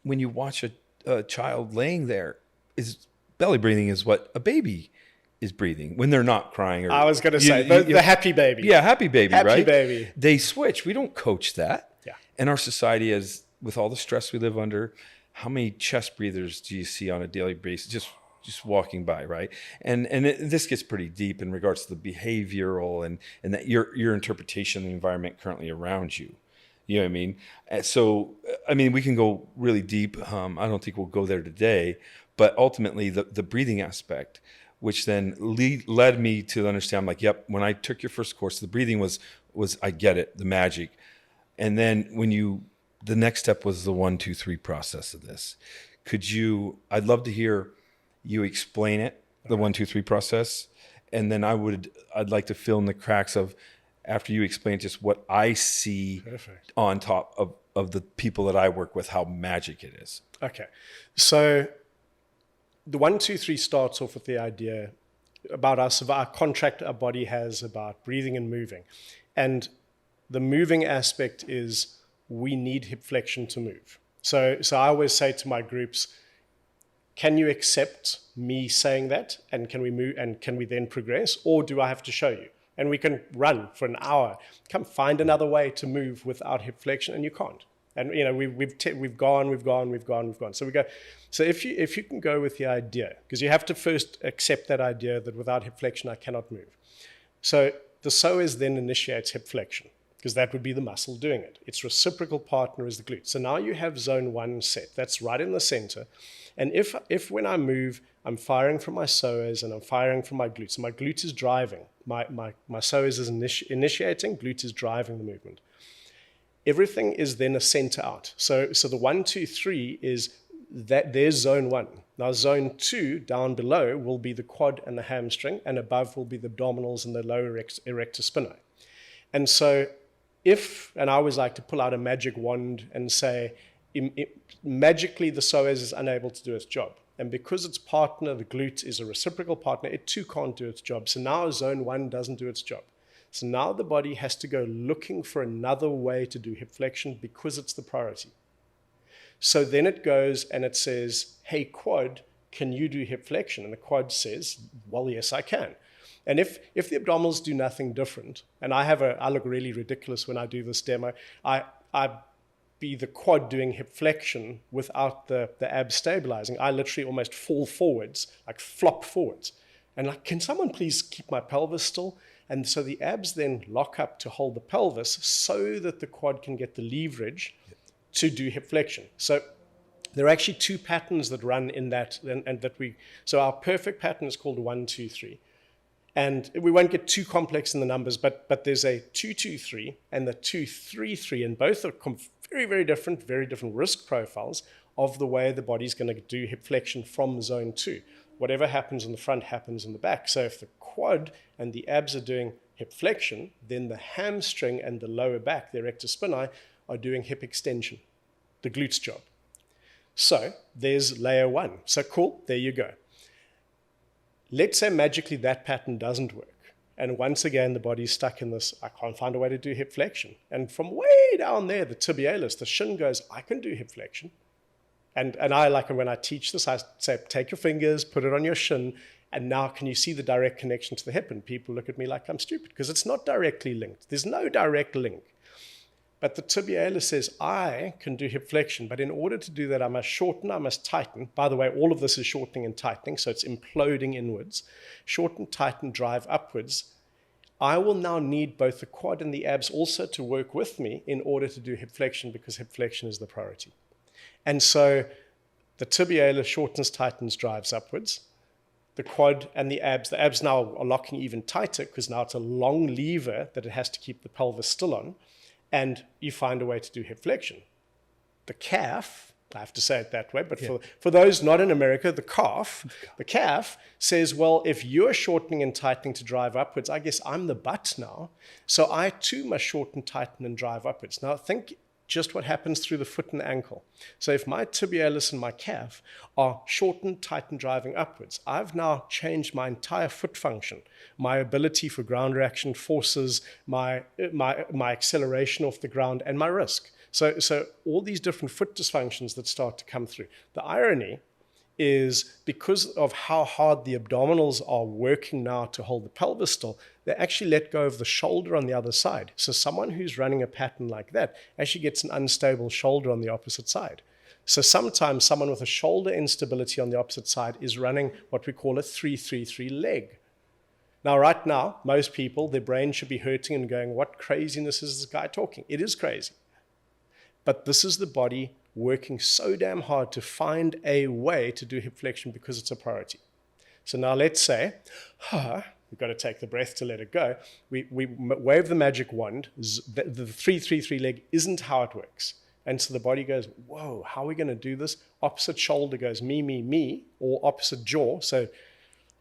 When you watch a child laying there, is belly breathing is what a baby is breathing when they're not crying. Or, I was going to say, the happy baby. Yeah, happy baby, right? Happy baby. They switch. We don't coach that. Yeah. And our society is, with all the stress we live under, how many chest breathers do you see on a daily basis? Just walking by, right? And this gets pretty deep in regards to the behavioral and that your interpretation of the environment currently around you. You know what I mean? So, I mean, we can go really deep. I don't think we'll go there today, but ultimately the breathing aspect, which then led me to understand, like, yep, when I took your first course, the breathing was I get it, the magic. And then the next step was the 1, 2, 3 process of this. I'd love to hear you explain it, the 1, 2, 3 process, and then I'd like to fill in the cracks of, after you explain just what I see on top of the people that I work with, how magic it is. Okay, so the 1, 2, 3 starts off with the idea about us, of our contract our body has about breathing and moving, and the moving aspect is we need hip flexion to move. So I always say to my groups, can you accept me saying that? And can we move? And can we then progress? Or do I have to show you? And we can run for an hour. Come find another way to move without hip flexion, and you can't. And we've gone. So we go. So if you can go with the idea, because you have to first accept that idea that without hip flexion I cannot move. So the psoas then initiates hip flexion, because that would be the muscle doing it. Its reciprocal partner is the glute. So now you have zone 1 set. That's right in the center. And if when I move, I'm firing from my psoas and I'm firing from my glutes. So my glute is driving. My psoas is initiating, glute is driving the movement. Everything is then a center out. So the 1, 2, 3 is that there's zone 1. Now zone 2 down below will be the quad and the hamstring, and above will be the abdominals and the lower erector spinae. And so and I always like to pull out a magic wand and say, magically the psoas is unable to do its job. And because its partner, the glute, is a reciprocal partner, it too can't do its job. So now zone 1 doesn't do its job. So now the body has to go looking for another way to do hip flexion because it's the priority. So then it goes and it says, hey, quad, can you do hip flexion? And the quad says, well, yes, I can. And if the abdominals do nothing different, and I look really ridiculous when I do this demo, I be the quad doing hip flexion without the abs stabilizing. I literally almost fall forwards, like flop forwards. And like, can someone please keep my pelvis still? And so the abs then lock up to hold the pelvis so that the quad can get the leverage to do hip flexion. So there are actually 2 patterns that run in that, so our perfect pattern is called 1, 2, 3. And we won't get too complex in the numbers, but there's a 2, 2, 3 and the 2, 3, 3, and both are very, very different risk profiles of the way the body's going to do hip flexion from zone 2. Whatever happens in the front happens in the back. So if the quad and the abs are doing hip flexion, then the hamstring and the lower back, the erector spinae, are doing hip extension, the glute's job. So there's layer 1. So cool, there you go. Let's say magically that pattern doesn't work. And once again, the body's stuck in this, I can't find a way to do hip flexion. And from way down there, the tibialis, the shin goes, I can do hip flexion. And I like when I teach this, I say, take your fingers, put it on your shin, and now can you see the direct connection to the hip? And people look at me like I'm stupid because it's not directly linked. There's no direct link. But the tibialis says, I can do hip flexion, but in order to do that, I must shorten, I must tighten. By the way, all of this is shortening and tightening, so it's imploding inwards. Shorten, tighten, drive upwards. I will now need both the quad and the abs also to work with me in order to do hip flexion, because hip flexion is the priority. And so the tibialis shortens, tightens, drives upwards. The quad and the abs now are locking even tighter because now it's a long lever that it has to keep the pelvis still on. And you find a way to do hip flexion. The calf, I have to say it that way, but for those not in America, the calf says, well, if you're shortening and tightening to drive upwards, I guess I'm the butt now. So I too must shorten, tighten, and drive upwards. Now think just what happens through the foot and ankle. So if my tibialis and my calf are shortened, tightened, driving upwards, I've now changed my entire foot function, my ability for ground reaction forces, my acceleration off the ground, and my risk. So all these different foot dysfunctions that start to come through. The irony is because of how hard the abdominals are working now to hold the pelvis still, they actually let go of the shoulder on the other side. So someone who's running a pattern like that actually gets an unstable shoulder on the opposite side. So sometimes someone with a shoulder instability on the opposite side is running what we call a 3-3-3 leg. Now, right now, most people, their brain should be hurting and going, what craziness is this guy talking? It is crazy. But this is the body working so damn hard to find a way to do hip flexion because it's a priority. So now let's say, we've got to take the breath to let it go. We wave the magic wand. The 3-3-3 leg isn't how it works. And so the body goes, whoa, how are we going to do this? Opposite shoulder goes me, or opposite jaw. So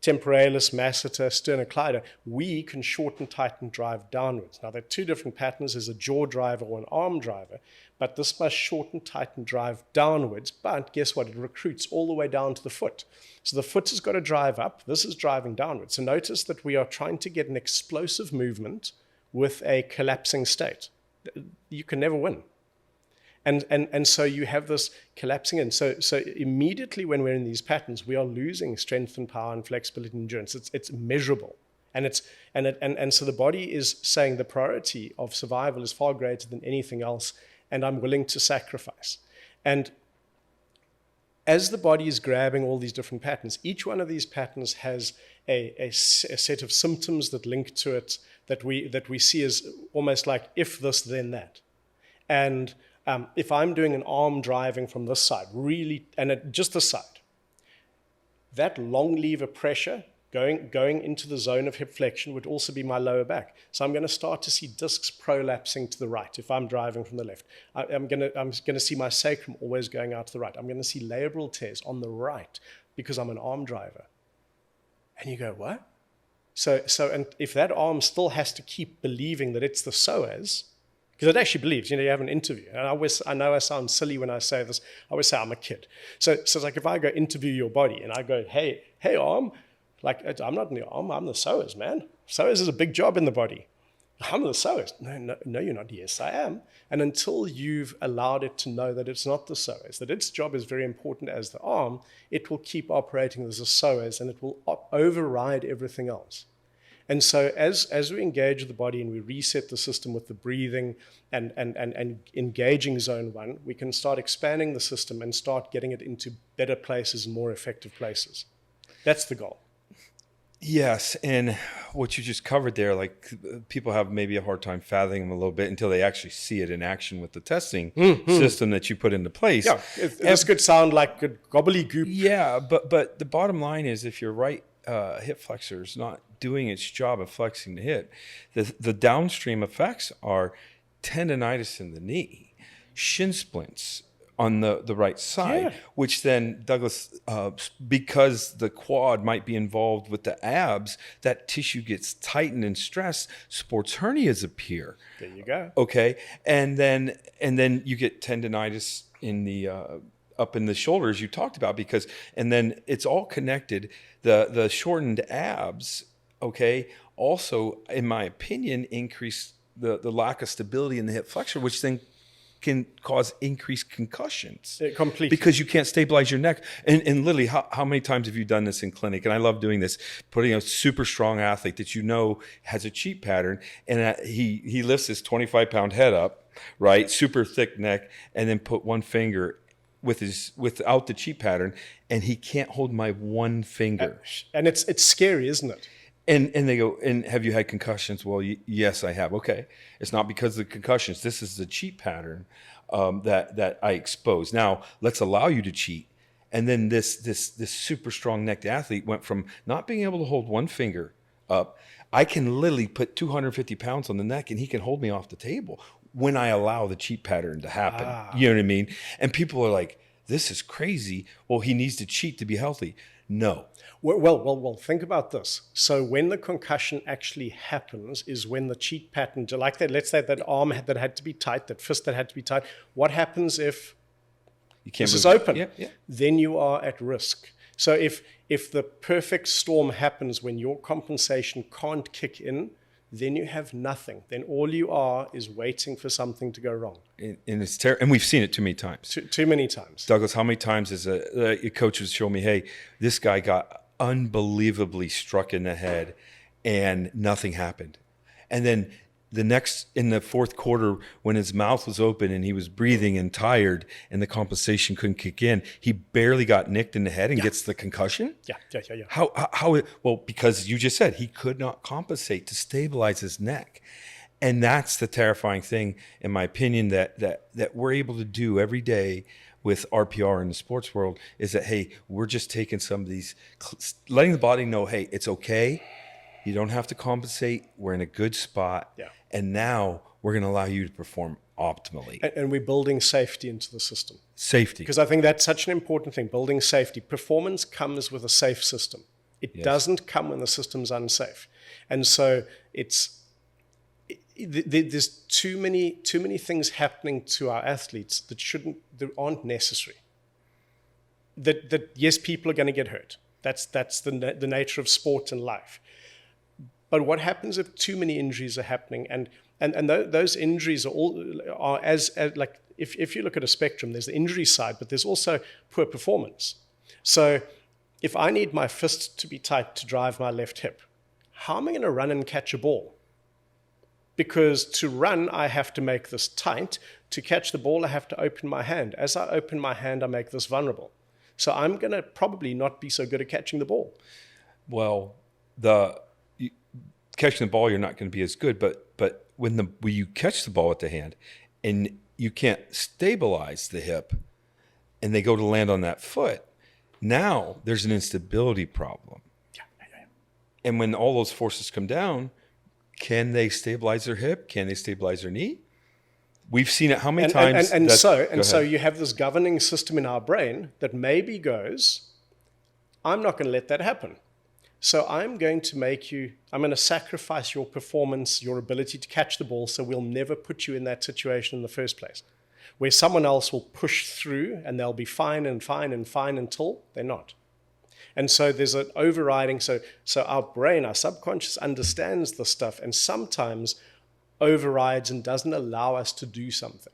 temporalis, masseter, sternocleido, we can shorten, tighten, drive downwards. Now, there are 2 different patterns. There's a jaw driver or an arm driver, but this must shorten, tighten, drive downwards. But guess what? It recruits all the way down to the foot. So the foot has got to drive up. This is driving downwards. So notice that we are trying to get an explosive movement with a collapsing state. you can never win. And so you have this collapsing in. So immediately when we're in these patterns, we are losing strength and power and flexibility and endurance. It's measurable. And so the body is saying the priority of survival is far greater than anything else, and I'm willing to sacrifice. And as the body is grabbing all these different patterns, each one of these patterns has a set of symptoms that link to it that we see as almost like if this, then that. And if I'm doing an arm driving from this side, really, and just this side, that long lever pressure going into the zone of hip flexion would also be my lower back. So I'm going to start to see discs prolapsing to the right if I'm driving from the left. I'm going to see my sacrum always going out to the right. I'm going to see labral tears on the right because I'm an arm driver. And you go, what? So and if that arm still has to keep believing that it's the psoas, because it actually believes, you have an interview. And I know I sound silly when I say this. I always say I'm a kid. So it's like if I go interview your body and I go, hey arm, like I'm not in the arm, I'm the psoas, man. Psoas is a big job in the body. I'm the psoas. No, you're not. Yes, I am. And until you've allowed it to know that it's not the psoas, that its job is very important as the arm, it will keep operating as a psoas and it will override everything else. And so as we engage the body and we reset the system with the breathing and engaging zone 1, we can start expanding the system and start getting it into better places and more effective places. That's the goal. Yes, and what you just covered there, like people have maybe a hard time fathoming a little bit until they actually see it in action with the testing system that you put into place. Yeah, this could sound like good gobbledygook. Yeah, but the bottom line is if your right hip flexor is not doing its job of flexing the hip, the downstream effects are tendonitis in the knee, shin splints on the right side, which then, Douglas, because the quad might be involved with the abs, that tissue gets tightened and stressed, sports hernias appear. There you go. Okay, and then you get tendonitis in the up in the shoulders you talked about, and then it's all connected. The shortened abs, okay, also, in my opinion, increase the lack of stability in the hip flexor, which then can cause increased concussions. Completely. Because you can't stabilize your neck. And literally, how many times have you done this in clinic? And I love doing this, putting a super strong athlete that has a cheat pattern, and he lifts his 25-pound head up, right, super thick neck, and then put one finger without the cheat pattern, and he can't hold my one finger. And it's scary, isn't it? And they go, and have you had concussions? Well, yes, I have. Okay. It's not because of the concussions. This is the cheat pattern that I expose. Now, let's allow you to cheat. And then this super strong necked athlete went from not being able to hold one finger up. I can literally put 250 pounds on the neck and he can hold me off the table when I allow the cheat pattern to happen. You know what I mean? And people are like, this is crazy. Well, he needs to cheat to be healthy. No. Well, think about this. So when the concussion actually happens is when the cheat pattern, like that, let's say that arm that had to be tight, that fist that had to be tight. What happens if this is open? Yeah. Then you are at risk. So if the perfect storm happens when your compensation can't kick in, then you have nothing. Then all you are is waiting for something to go wrong. And it's terrible. And we've seen it too many times. Too many times. Douglas, how many times has a coach would show me, hey, this guy got unbelievably struck in the head and nothing happened. And then in the fourth quarter, when his mouth was open and he was breathing and tired and the compensation couldn't kick in, he barely got nicked in the head and gets the concussion? Yeah. How? Well, because you just said he could not compensate to stabilize his neck. And that's the terrifying thing, in my opinion, that we're able to do every day with RPR in the sports world is that, hey, we're just taking some of these, letting the body know, hey, it's okay. You don't have to compensate. We're in a good spot. Yeah. And now we're going to allow you to perform optimally. And we're building safety into the system. Safety. Because I think that's such an important thing, building safety. Performance comes with a safe system. It doesn't come when the system's unsafe. And so there's too many things happening to our athletes that aren't necessary. That yes, people are going to get hurt. That's the nature of sport and life. But what happens if too many injuries are happening? And And those injuries are as like, if you look at a spectrum, there's the injury side, but there's also poor performance. So if I need my fist to be tight to drive my left hip, how am I going to run and catch a ball? Because to run, I have to make this tight. To catch the ball, I have to open my hand. As I open my hand, I make this vulnerable. So I'm going to probably not be so good at catching the ball. Well, catching the ball, you're not going to be as good. But when you catch the ball with the hand and you can't stabilize the hip and they go to land on that foot, now there's an instability problem. Yeah. And when all those forces come down, can they stabilize their hip? Can they stabilize their knee? We've seen it how many times? So you have this governing system in our brain that maybe goes, I'm not going to let that happen. So I'm going to sacrifice your performance, your ability to catch the ball, so we'll never put you in that situation in the first place, where someone else will push through and they'll be fine until they're not. And so there's an overriding, so our brain, our subconscious understands this stuff and sometimes overrides and doesn't allow us to do something.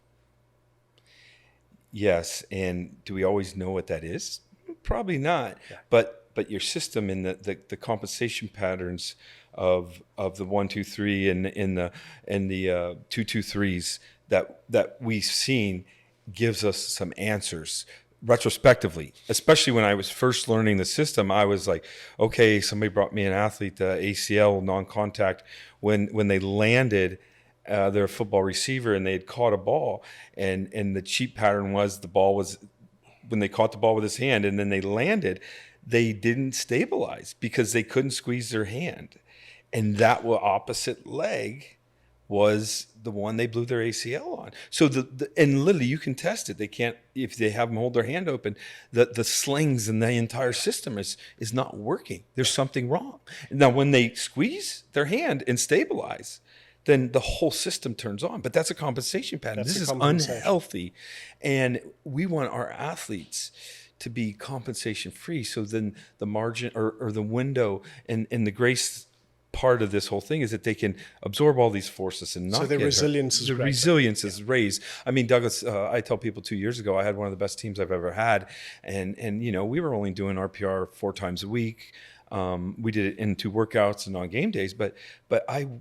Yes, and do we always know what that is? Probably not. Yeah. But your system and the compensation patterns of the 1, 2, 3 and the 2, 2, 3s that we've seen gives us some answers. Retrospectively, especially when I was first learning the system, I was like, okay, somebody brought me an athlete, ACL, non-contact, when they landed their football receiver and they had caught a ball, and the cheat pattern was the ball was, when they caught the ball with his hand and then they landed, they didn't stabilize because they couldn't squeeze their hand. And that opposite leg was the one they blew their ACL on. So and literally you can test it. They can't, if they have them hold their hand open, the slings and the entire system is not working. There's something wrong. Now, when they squeeze their hand and stabilize, then the whole system turns on. But that's a compensation pattern. This is unhealthy. And we want our athletes to be compensation free. So then the margin or the window and the grace part of this whole thing is that they can absorb all these forces and not. So their resilience is resilience is raised. I mean, Douglas, I tell people 2 years ago I had one of the best teams I've ever had, and we were only doing RPR 4 times a week. We did it in 2 workouts and on game days, but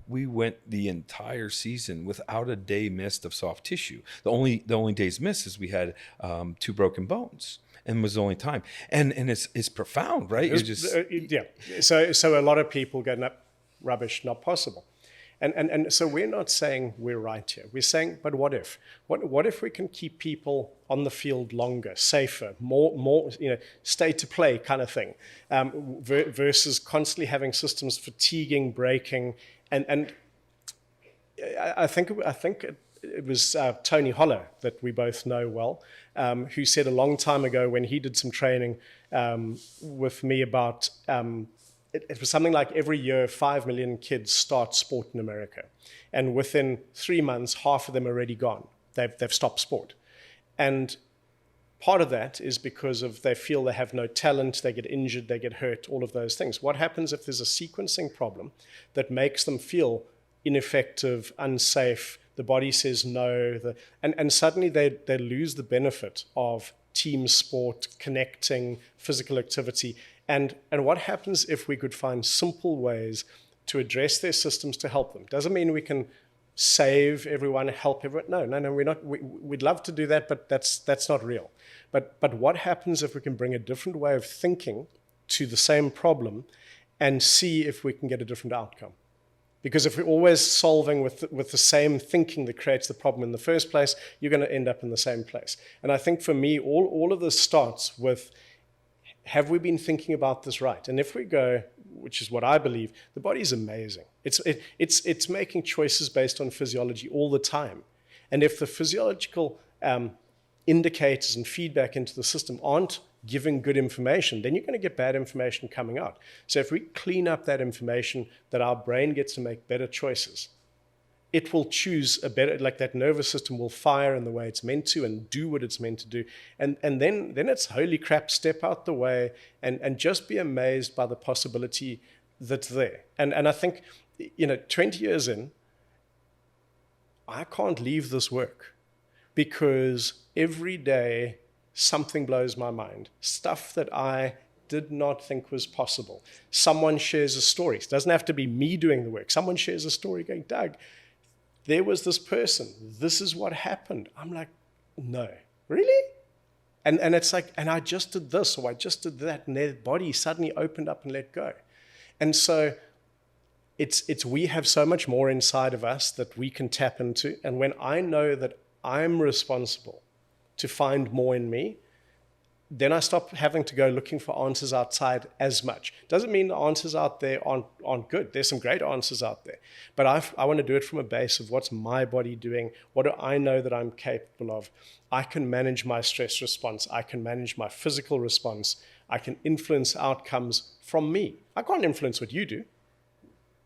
we went the entire season without a day missed of soft tissue. The only days missed is we had 2 broken bones. And was the only time, and it's profound, right? So a lot of people go, no, rubbish, not possible, and so we're not saying we're right here. We're saying, but what if? What if we can keep people on the field longer, safer, more stay to play kind of thing, versus constantly having systems fatiguing, breaking, and I think it was Tony Holler, that we both know well, who said a long time ago when he did some training with me about, it was something like every year 5 million kids start sport in America. And within 3 months, half of them are already gone. They've stopped sport. And part of that is because they feel they have no talent, they get injured, they get hurt, all of those things. What happens if there's a sequencing problem that makes them feel ineffective, unsafe? The body says no, and suddenly they lose the benefit of team sport, connecting, physical activity. And what happens if we could find simple ways to address their systems to help them? Doesn't mean we can save everyone, help everyone. No, we're not. We'd love to do that, but that's not real. But what happens if we can bring a different way of thinking to the same problem and see if we can get a different outcome? Because if we're always solving with the same thinking that creates the problem in the first place, you're going to end up in the same place. And I think for me, all of this starts with, have we been thinking about this right? And if we go, which is what I believe, the body is amazing. It's making choices based on physiology all the time. And if the physiological indicators and feedback into the system aren't giving good information, then you're going to get bad information coming out. So if we clean up that information, that our brain gets to make better choices, it will choose a better, like that nervous system will fire in the way it's meant to and do what it's meant to do. And then it's holy crap, step out the way and just be amazed by the possibility that's there. And I think, 20 years in, I can't leave this work because every day something blows my mind. Stuff that I did not think was possible. Someone shares a story. It doesn't have to be me doing the work. Someone shares a story going, Doug, there was this person. This is what happened. I'm like, no, really? And it's like, and I just did this, or I just did that, and their body suddenly opened up and let go. And so it's we have so much more inside of us that we can tap into. And when I know that I'm responsible to find more in me, then I stop having to go looking for answers outside as much. Doesn't mean the answers out there aren't good. There's some great answers out there. But I want to do it from a base of what's my body doing? What do I know that I'm capable of? I can manage my stress response. I can manage my physical response. I can influence outcomes from me. I can't influence what you do,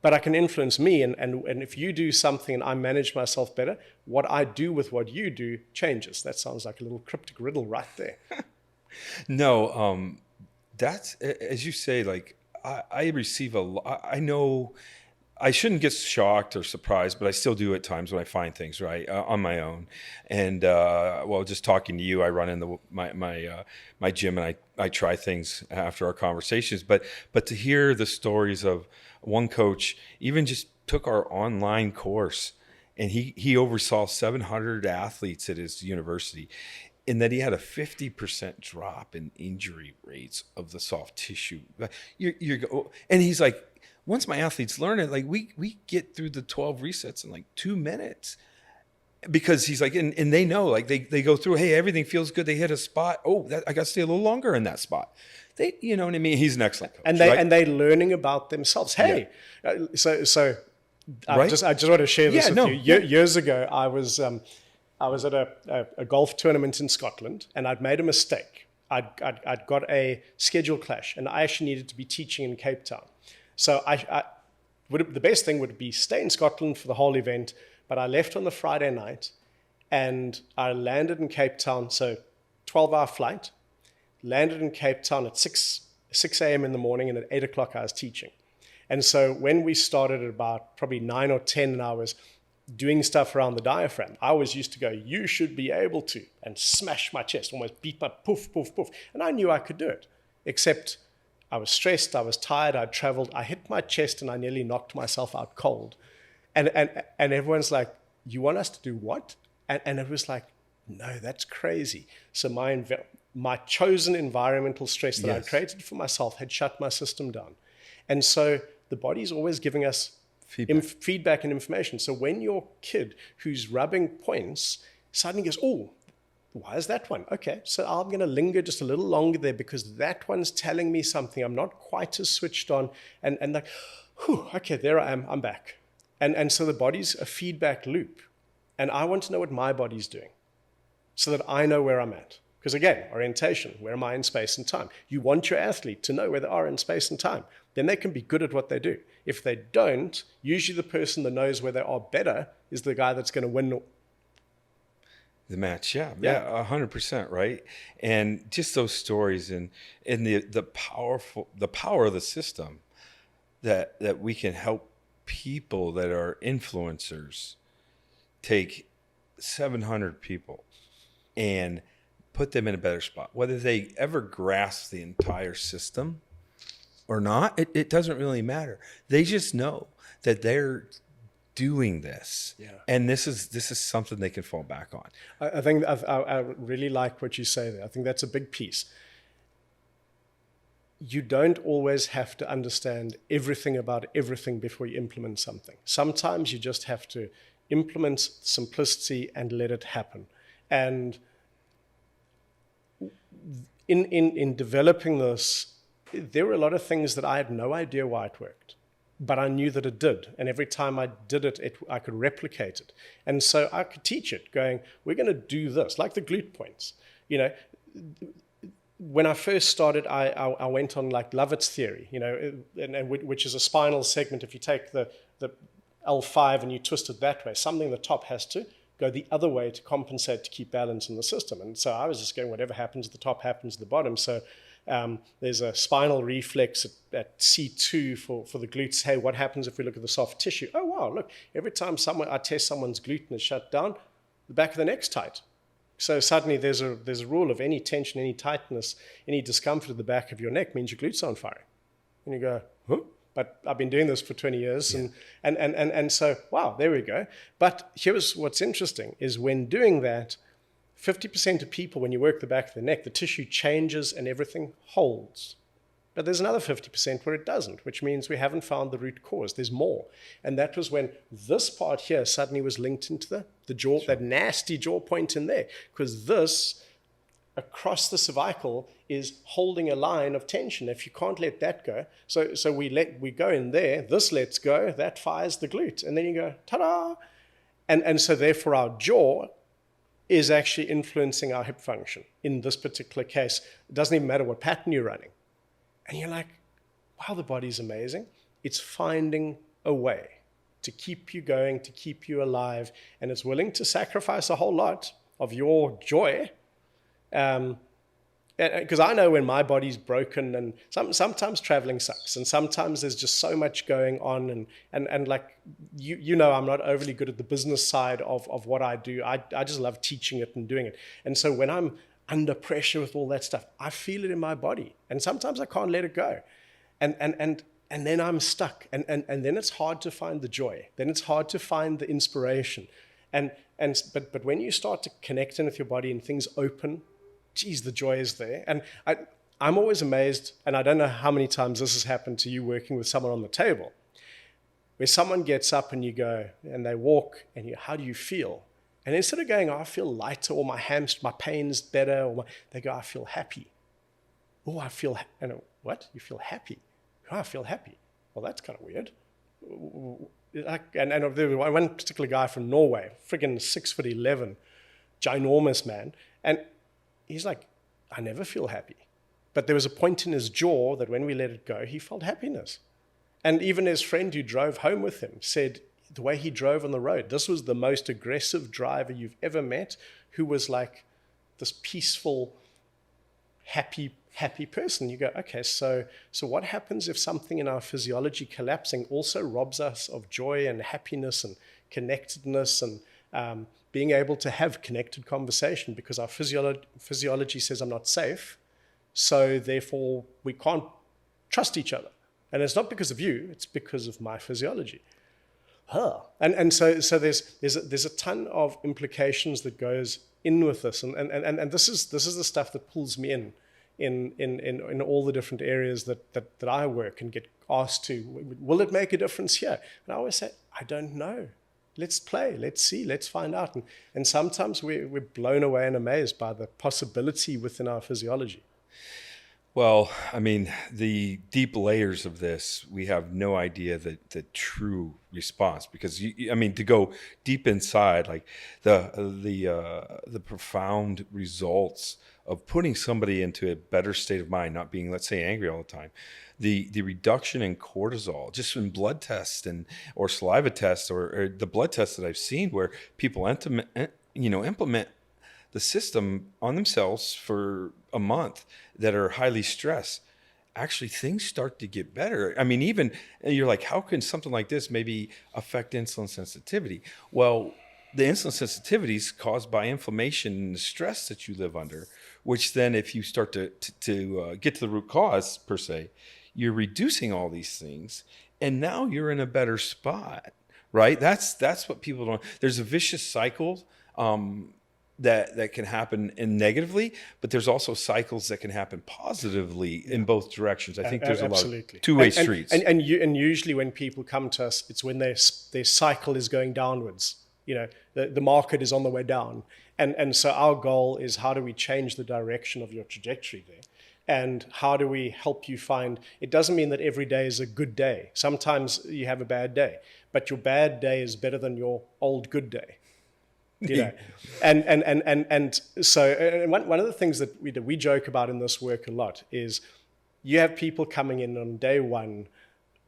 but I can influence me. And if you do something and I manage myself better, what I do with what you do changes. That sounds like a little cryptic riddle right there. No, that's, as you say, like I receive a lot. I know I shouldn't get shocked or surprised, but I still do at times when I find things right on my own. And well, just talking to you, I run into my gym and I try things after our conversations. But to hear the stories of one coach, even just took our online course, and he oversaw 700 athletes at his university, in that he had a 50% drop in injury rates of the soft tissue. And he's like, once my athletes learn it, like we get through the 12 resets in like 2 minutes, because he's like, and they know, like they go through, hey, everything feels good. They hit a spot. Oh, I got to stay a little longer in that spot. You know what I mean? He's an excellent coach. And they're learning about themselves. Hey, yeah. So I just want to share this with you. Years ago, I was at a golf tournament in Scotland, and I'd made a mistake. I'd got a schedule clash, and I actually needed to be teaching in Cape Town. So the best thing would be stay in Scotland for the whole event, but I left on the Friday night, and I landed in Cape Town, so 12-hour flight, landed in Cape Town at 6 a.m. in the morning, and at 8 o'clock I was teaching. And so when we started at about probably 9 or 10 hours, doing stuff around the diaphragm, I always used to go, you should be able to, and smash my chest, almost beat my poof, poof, poof. And I knew I could do it, except I was stressed, I was tired, I'd traveled, I hit my chest and I nearly knocked myself out cold. And everyone's like, you want us to do what? And it was like, no, that's crazy. So my chosen environmental stress that I created for myself had shut my system down. And so the body's always giving us feedback and information. So when your kid who's rubbing points suddenly goes, oh, why is that one? Okay, so I'm going to linger just a little longer there because that one's telling me something. I'm not quite as switched on. And like, whew, okay, there I am. I'm back. And so the body's a feedback loop. And I want to know what my body's doing so that I know where I'm at. Because again, orientation, where am I in space and time? You want your athlete to know where they are in space and time. Then they can be good at what they do. If they don't, usually the person that knows where they are better is the guy that's going to win the match. Yeah, 100%, right? And just those stories and the power of the system that we can help people that are influencers take 700 people and put them in a better spot. Whether they ever grasp the entire system or not, it doesn't really matter. They just know that they're doing this, and this is something they can fall back on. I think I really like what you say there. I think that's a big piece. You don't always have to understand everything about everything before you implement something. Sometimes you just have to implement simplicity and let it happen. And in developing this, there were a lot of things that I had no idea why it worked, but I knew that it did. And every time I did it, I could replicate it. And so I could teach it, going, we're going to do this, like the glute points. You know, when I first started, I went on like Lovett's theory, you know, and which is a spinal segment. If you take the L5 and you twist it that way, something in the top has to go the other way to compensate, to keep balance in the system. And so I was just going, whatever happens at the top happens at the bottom. So There's a spinal reflex at C2 for the glutes. Hey, what happens if we look at the soft tissue? Oh, wow, look, every time I test someone's glute and it's shut down, the back of the neck's tight. So suddenly there's a rule of any tension, any tightness, any discomfort at the back of your neck means your glutes aren't firing. And you go, huh? But I've been doing this for 20 years. Yeah. And so, wow, there we go. But here's what's interesting is when doing that, 50% of people, when you work the back of the neck, the tissue changes and everything holds. But there's another 50% where it doesn't, which means we haven't found the root cause. There's more. And that was when this part here suddenly was linked into the jaw, sure. That nasty jaw point in there, because this across the cervical is holding a line of tension. If you can't let that go, so we go in there, this lets go, that fires the glute, and then you go, ta-da! And so therefore our jaw is actually influencing our hip function. In this particular case, it doesn't even matter what pattern you're running. And you're like, wow, the body's amazing. It's finding a way to keep you going, to keep you alive, and it's willing to sacrifice a whole lot of your joy. Because I know when my body's broken, and sometimes traveling sucks, and sometimes there's just so much going on, and like you know, I'm not overly good at the business side of what I do. I just love teaching it and doing it. And so when I'm under pressure with all that stuff, I feel it in my body, and sometimes I can't let it go, and then I'm stuck, and then it's hard to find the joy. Then it's hard to find the inspiration, but when you start to connect in with your body and things open. Geez, the joy is there. And I'm always amazed, and I don't know how many times this has happened to you working with someone on the table, where someone gets up and you go, and they walk, and you, how do you feel? And instead of going, oh, I feel lighter, or my pain's better, they go, I feel happy. Oh, I feel, and what? You feel happy? Oh, I feel happy. Well, that's kind of weird. And there was one particular guy from Norway, friggin' 6'11", ginormous man, and he's like, I never feel happy. But there was a point in his jaw that when we let it go, he felt happiness. And even his friend who drove home with him said the way he drove on the road, this was the most aggressive driver you've ever met, who was like this peaceful, happy person. You go, okay, so what happens if something in our physiology collapsing also robs us of joy and happiness and connectedness and being able to have connected conversation, because our physiology says I'm not safe, so therefore we can't trust each other. And it's not because of you, it's because of my physiology. And so there's a ton of implications that goes in with this, and this is the stuff that pulls me in all the different areas that I work and get asked to, will it make a difference here? And I always say, I don't know. Let's play, let's see, let's find out. And sometimes we're blown away and amazed by the possibility within our physiology. Well, I mean, the deep layers of this, we have no idea the true response, because to go deep inside, like the profound results of putting somebody into a better state of mind, not being, let's say, angry all the time, the reduction in cortisol, just in blood tests or saliva tests or the blood tests that I've seen where people implement the system on themselves for a month that are highly stressed, actually things start to get better. I mean, even you're like, how can something like this maybe affect insulin sensitivity? Well, the insulin sensitivity is caused by inflammation and the stress that you live under, which then if you start to get to the root cause per se, you're reducing all these things, and now you're in a better spot, right? That's what people don't. There's a vicious cycle that can happen negatively, but there's also cycles that can happen positively in both directions. I think there's a lot of two-way streets. And usually when people come to us, it's when their cycle is going downwards. The market is on the way down. And so our goal is, how do we change the direction of your trajectory there? And how do we help you find, it doesn't mean that every day is a good day. Sometimes you have a bad day, but your bad day is better than your old good day. And so one of the things that we joke about in this work a lot is you have people coming in on day one,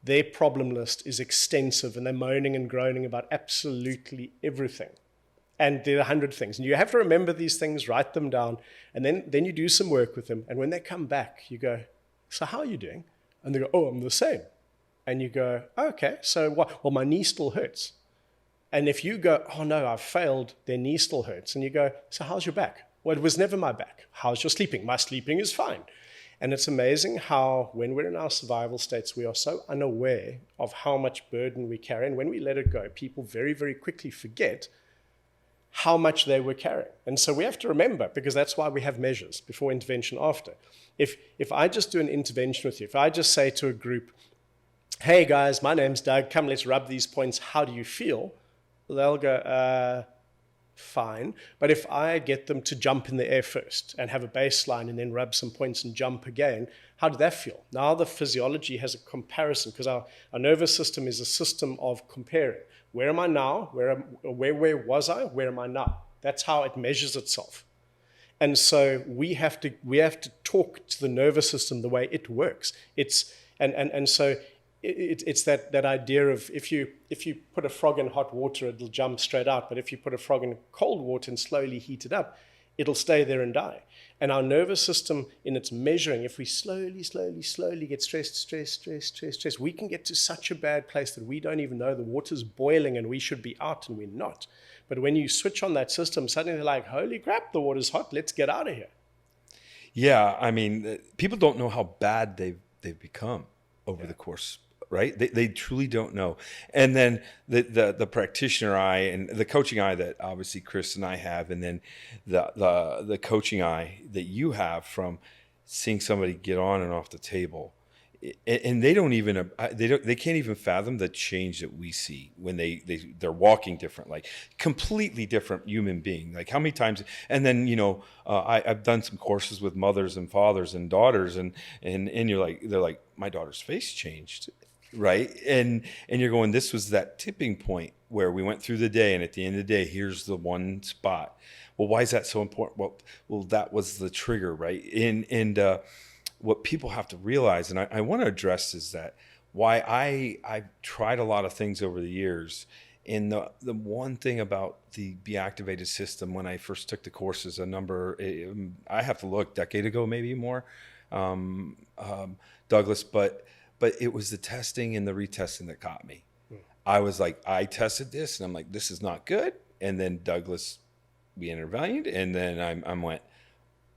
their problem list is extensive and they're moaning and groaning about absolutely everything. And there are 100 things. And you have to remember these things, write them down, and then you do some work with them. And when they come back, you go, so how are you doing? And they go, oh, I'm the same. And you go, oh, okay, so what? Well, my knee still hurts. And if you go, oh no, I've failed, their knee still hurts. And you go, so how's your back? Well, it was never my back. How's your sleeping? My sleeping is fine. And it's amazing how when we're in our survival states, we are so unaware of how much burden we carry. And when we let it go, people very, very quickly forget how much they were carrying. And so we have to remember, because that's why we have measures before intervention, after. If I just do an intervention with you, if I just say to a group, hey guys, my name's Doug, come let's rub these points, how do you feel? They'll go, fine. But if I get them to jump in the air first and have a baseline and then rub some points and jump again, how did that feel? Now the physiology has a comparison, because our nervous system is a system of comparing. Where am I now? Where was I? Where am I now? That's how it measures itself. And so we have to talk to the nervous system the way it works. It's that idea of if you put a frog in hot water, it'll jump straight out. But if you put a frog in cold water and slowly heat it up, it'll stay there and die. And our nervous system, in its measuring, if we slowly get stressed, we can get to such a bad place that we don't even know the water's boiling and we should be out and we're not. But when you switch on that system, suddenly they're like, holy crap, the water's hot, let's get out of here. Yeah, I mean, people don't know how bad they've become over the course. Right? They truly don't know. And then the practitioner eye and the coaching eye that obviously Chris and I have, and then the coaching eye that you have from seeing somebody get on and off the table. And they can't even fathom the change that we see when they're walking different, like completely different human being. Like how many times, and then, I've done some courses with mothers and fathers and daughters and they're like, my daughter's face changed. Right. And you're going, this was that tipping point where we went through the day. And at the end of the day, here's the one spot. Well, why is that so important? Well, that was the trigger. Right. And what people have to realize, and I want to address, is that why I've tried a lot of things over the years. And the one thing about the BeActivated system, when I first took the courses, I have to look, decade ago, maybe more, Douglas, but it was the testing and the retesting that got me. I was like, I tested this and I'm like, this is not good. And then Douglas, we intervened, and then I went,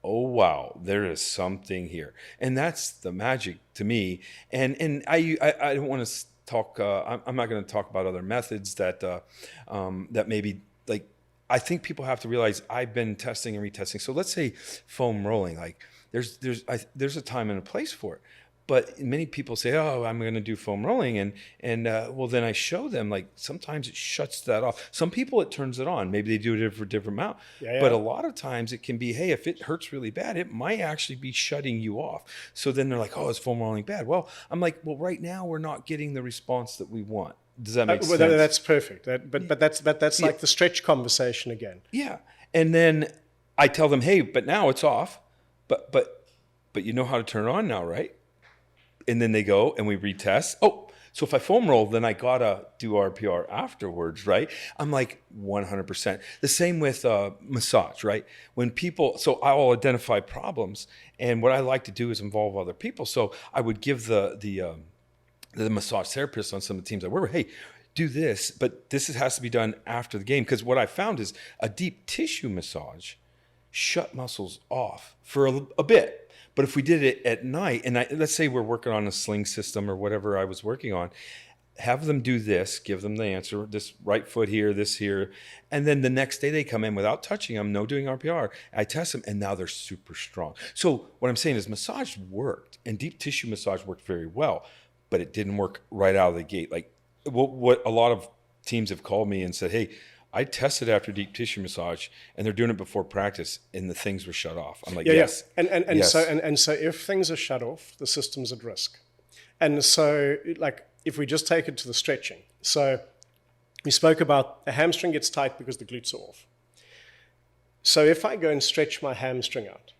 oh wow, there is something here. And that's the magic to me. And I don't want to talk, I'm not going to talk about other methods that maybe, like, I think people have to realize I've been testing and retesting. So let's say foam rolling, like there's a time and a place for it. But many people say, oh, I'm going to do foam rolling. And well, then I show them, like, sometimes it shuts that off. Some people, it turns it on. Maybe they do it for a different amount. Yeah. But a lot of times it can be, hey, if it hurts really bad, it might actually be shutting you off. So then they're like, oh, is foam rolling bad? Well, I'm like, well, right now we're not getting the response that we want. Does that make sense? That's perfect. But that's like the stretch conversation again. Yeah. And then I tell them, hey, but now it's off. But you know how to turn it on now, right? And then they go and we retest. Oh, so if I foam roll, then I gotta do RPR afterwards, right? I'm like 100%. The same with massage, right? When people, so I will identify problems, and what I like to do is involve other people. So I would give the massage therapist on some of the teams I work with, hey, do this, but this has to be done after the game, because what I found is a deep tissue massage shut muscles off for a bit. But if we did it at night, and let's say we're working on a sling system or whatever I was working on, have them do this, give them the answer, this right foot here, this here, and then the next day they come in without touching them, no doing RPR. I test them, and now they're super strong. So what I'm saying is massage worked, and deep tissue massage worked very well, but it didn't work right out of the gate. Like what a lot of teams have called me and said, hey, I tested after deep tissue massage, and they're doing it before practice, and the things were shut off. I'm like, yes. And yes. So if things are shut off, the system's at risk. And so, like, if we just take it to the stretching. So we spoke about the hamstring gets tight because the glutes are off. So if I go and stretch my hamstring out,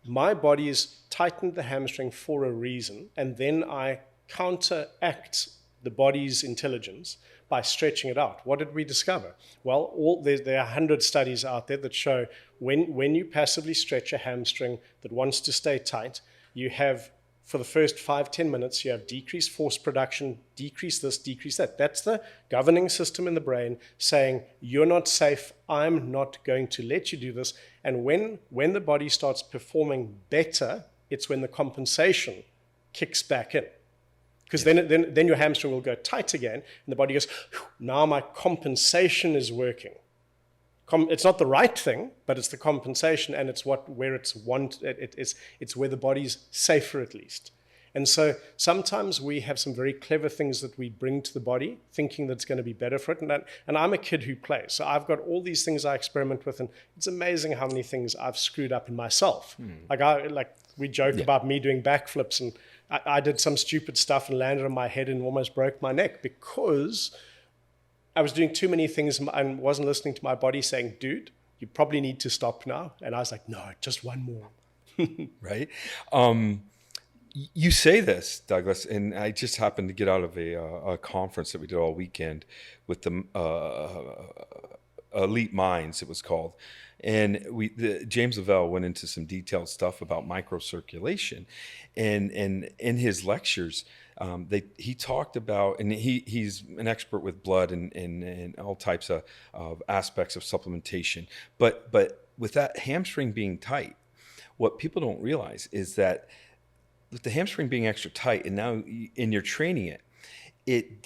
my body's tightened the hamstring for a reason, and then I counteract the body's intelligence by stretching it out. What did we discover? Well, there are 100 studies out there that show when you passively stretch a hamstring that wants to stay tight, you have, for the first 5-10 minutes, you have decreased force production, decrease this, decrease that. That's the governing system in the brain saying, you're not safe, I'm not going to let you do this. And when the body starts performing better, it's when the compensation kicks back in. Because then your hamstring will go tight again, and the body goes, now my compensation is working. It's not the right thing, but it's the compensation, and it's where it's where the body's safer at least. And so sometimes we have some very clever things that we bring to the body, thinking that it's going to be better for it. And I'm a kid who plays, so I've got all these things I experiment with, and it's amazing how many things I've screwed up in myself. Like we joke about me doing backflips, and I did some stupid stuff and landed on my head and almost broke my neck because I was doing too many things and wasn't listening to my body saying, dude, you probably need to stop now. And I was like, no, just one more. Right. You say this, Douglas, and I just happened to get out of a conference that we did all weekend with the Elite Minds, it was called. And James Lavelle went into some detailed stuff about microcirculation. And in his lectures, he talked about, and he's an expert with blood and all types of aspects of supplementation. But with that hamstring being tight, what people don't realize is that with the hamstring being extra tight, and now you're training it, it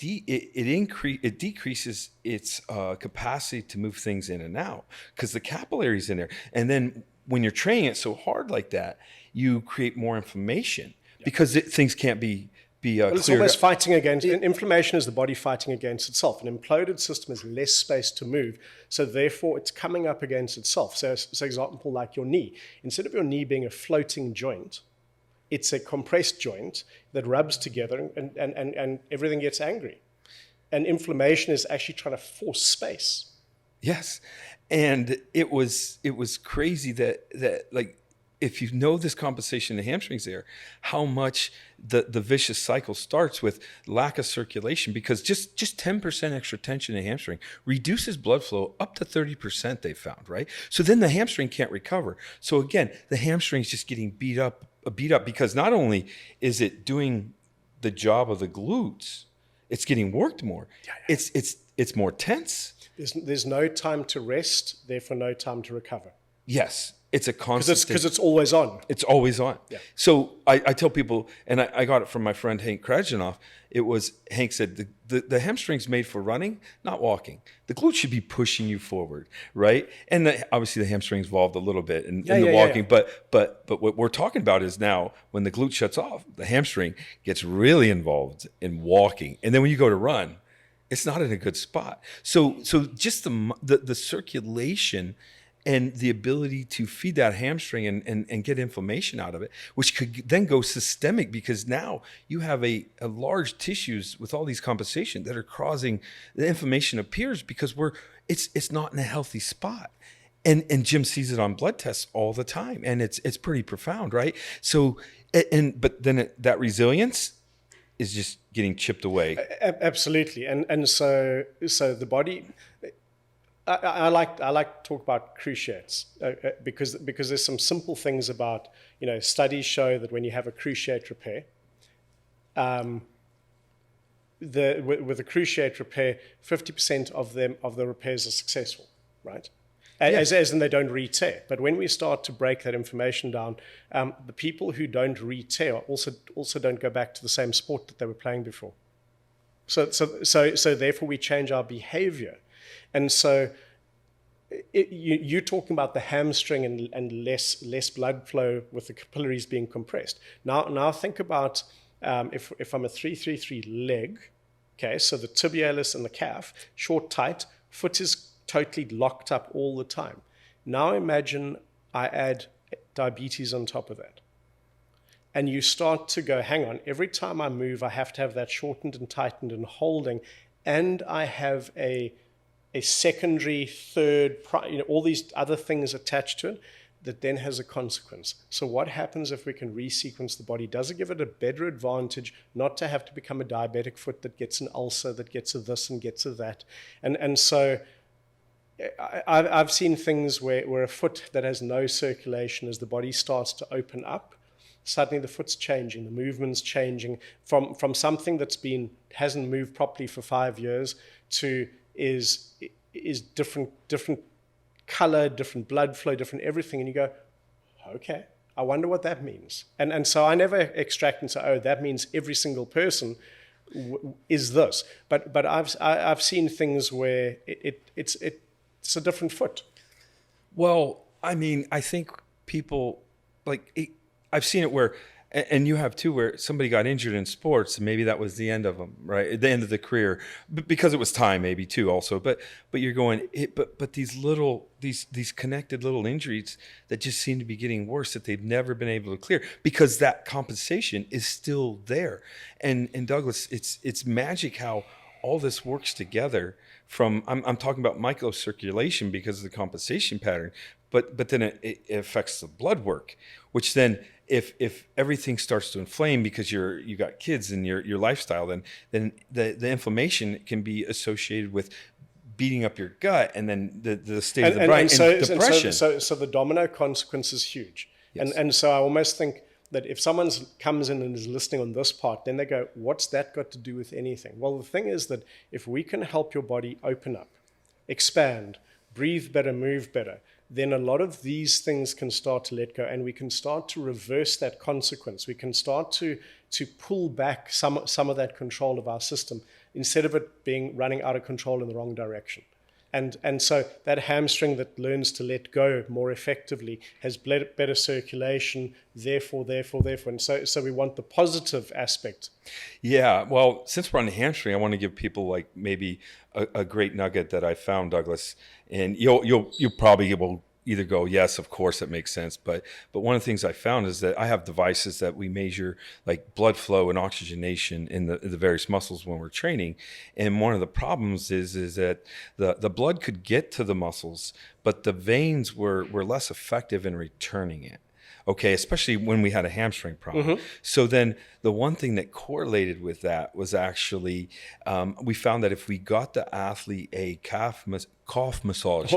decreases its capacity to move things in and out because the capillary's in there. And then when you're training it so hard like that, you create more inflammation because things can't be it's almost fighting against inflammation is the body fighting against itself. An imploded system has less space to move, so therefore it's coming up against itself. So example like your knee, instead of your knee being a floating joint, it's a compressed joint that rubs together and everything gets angry. And inflammation is actually trying to force space. Yes. And it was crazy that like, if you know this compensation in the hamstrings there, how much the vicious cycle starts with lack of circulation, because just 10% extra tension in the hamstring reduces blood flow up to 30%, they found, right? So then the hamstring can't recover. So again, the hamstring is just getting beat up because not only is it doing the job of the glutes, it's getting worked more. Yeah. It's more tense. There's no time to rest, therefore no time to recover. Yes. It's a constant. Because it's always on. It's always on. Yeah. So I tell people, and I got it from my friend Hank Krajinoff. Hank said the hamstring's made for running, not walking. The glute should be pushing you forward, right? And obviously the hamstring's involved a little bit in the walking, but what we're talking about is now when the glute shuts off, the hamstring gets really involved in walking, and then when you go to run, it's not in a good spot. So just the circulation and the ability to feed that hamstring and get inflammation out of it, which could then go systemic, because now you have a large tissues with all these compensations that are causing the inflammation appears because it's not in a healthy spot. And Jim sees it on blood tests all the time, and it's pretty profound, right? So, but then that resilience is just getting chipped away. Absolutely, and so the body. I like to talk about cruciates because there's some simple things about, studies show that when you have a cruciate repair, with a cruciate repair, 50% of the repairs are successful, right? As in they don't re-tear. But when we start to break that information down, the people who don't re-tear also don't go back to the same sport that they were playing before. So therefore we change our behavior. And so you're talking about the hamstring and less blood flow with the capillaries being compressed. Now think about if I'm a 3-3-3 leg, okay, so the tibialis and the calf, short, tight, foot is totally locked up all the time. Now imagine I add diabetes on top of that. And you start to go, hang on, every time I move, I have to have that shortened and tightened and holding, and I have a secondary, third, all these other things attached to it. that then has a consequence. So what happens if we can resequence the body? Does it give it a better advantage not to have to become a diabetic foot that gets an ulcer, that gets a this and gets a that? And so I've seen things where a foot that has no circulation, as the body starts to open up, suddenly the foot's changing, the movement's changing from something hasn't moved properly for 5 years to is different color, different blood flow, different everything. And you go, okay, I wonder what that means. And so I never extract and say, oh, that means every single person is this. But I've seen things where it's a different foot. Well, I mean, I think people I've seen it where, and you have too, where somebody got injured in sports, and maybe that was the end of them, right? The end of the career, because it was time, maybe too, also. But you're going, but these connected little injuries that just seem to be getting worse, that they've never been able to clear because that compensation is still there. And Douglas, it's magic how all this works together. I'm talking about microcirculation because of the compensation pattern, but then it affects the blood work, which then if everything starts to inflame because you got kids and your lifestyle, then the inflammation can be associated with beating up your gut, and then the state of the brain and depression. So the domino consequence is huge. Yes. And so I almost think that if someone comes in and is listening on this part, then they go, what's that got to do with anything? Well, the thing is that if we can help your body open up, expand, breathe better, move better, then a lot of these things can start to let go, and we can start to reverse that consequence. We can start to pull back some of that control of our system instead of it being running out of control in the wrong direction. And so that hamstring that learns to let go more effectively has better circulation, therefore. And so we want the positive aspect. Yeah, well, since we're on the hamstring, I want to give people like maybe a great nugget that I found, Douglas. And you probably will either go, yes, of course, that makes sense. But one of the things I found is that I have devices that we measure like blood flow and oxygenation in the various muscles when we're training. And one of the problems is that the blood could get to the muscles, but the veins were less effective in returning it. Okay, especially when we had a hamstring problem. Mm-hmm. So then the one thing that correlated with that was actually we found that if we got the athlete a calf massage,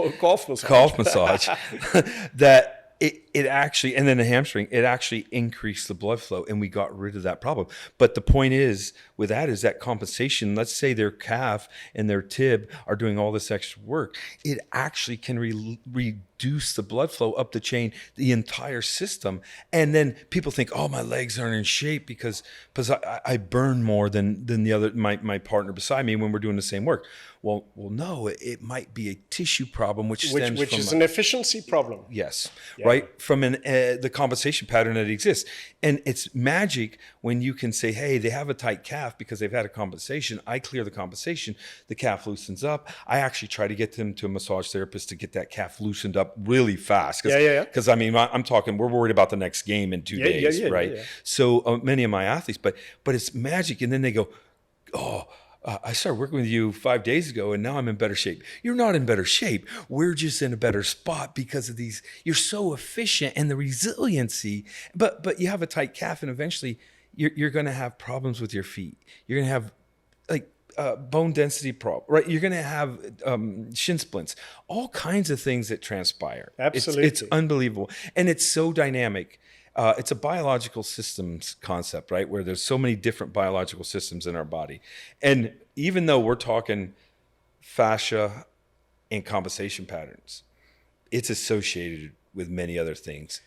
that it actually, and then the hamstring, it actually increased the blood flow, and we got rid of that problem. But the point is with that is that compensation. Let's say their calf and their tib are doing all this extra work. It actually can reduce the blood flow up the chain, the entire system. And then people think, oh, my legs aren't in shape because I burn more than the other my partner beside me when we're doing the same work. Well, no, it might be a tissue problem, which is an efficiency problem. Yes, yeah. Right, from the compensation pattern that exists. And it's magic when you can say, hey, they have a tight calf because they've had a compensation. I clear the compensation, the calf loosens up. I actually try to get them to a massage therapist to get that calf loosened up really fast. Because I mean, I'm talking, we're worried about the next game in 2 days, right? Yeah. So many of my athletes, but it's magic. And then they go, oh, I started working with you 5 days ago and now I'm in better shape. You're not in better shape. We're just in a better spot because of these. You're so efficient and the resiliency, but you have a tight calf and eventually you're going to have problems with your feet. You're going to have like bone density problem, right? You're going to have shin splints, all kinds of things that transpire. Absolutely. It's unbelievable. And it's so dynamic. It's a biological systems concept, right? Where there's so many different biological systems in our body. And even though we're talking fascia and compensation patterns, it's associated with many other things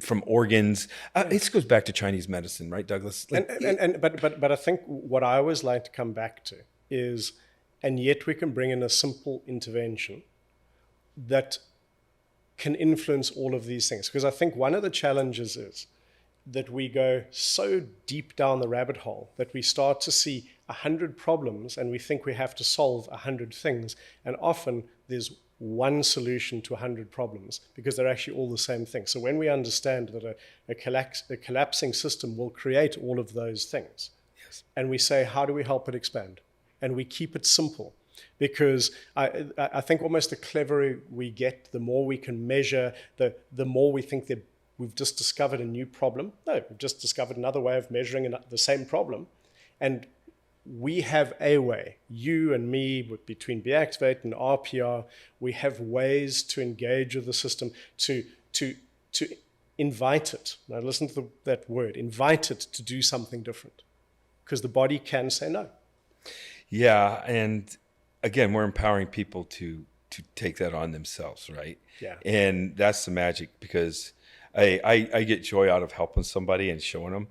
from organs. It goes back to Chinese medicine, right, Douglas? But I think what I always like to come back to is, and yet we can bring in a simple intervention that can influence all of these things. Because I think one of the challenges is that we go so deep down the rabbit hole that we start to see 100 problems and we think we have to solve 100 things. And often there's one solution to 100 problems because they're actually all the same thing. So when we understand that a collapsing system will create all of those things, yes, and we say, how do we help it expand? And we keep it simple. Because I think almost the cleverer we get, the more we can measure, the more we think that we've just discovered a new problem. No, we've just discovered another way of measuring the same problem. And we have a way, you and me, between BeActivated and RPR, we have ways to engage with the system, to invite it. Now listen to that word, invite it to do something different. Because the body can say no. Yeah, and again, we're empowering people to take that on themselves, right? Yeah. And that's the magic, because I get joy out of helping somebody and showing them,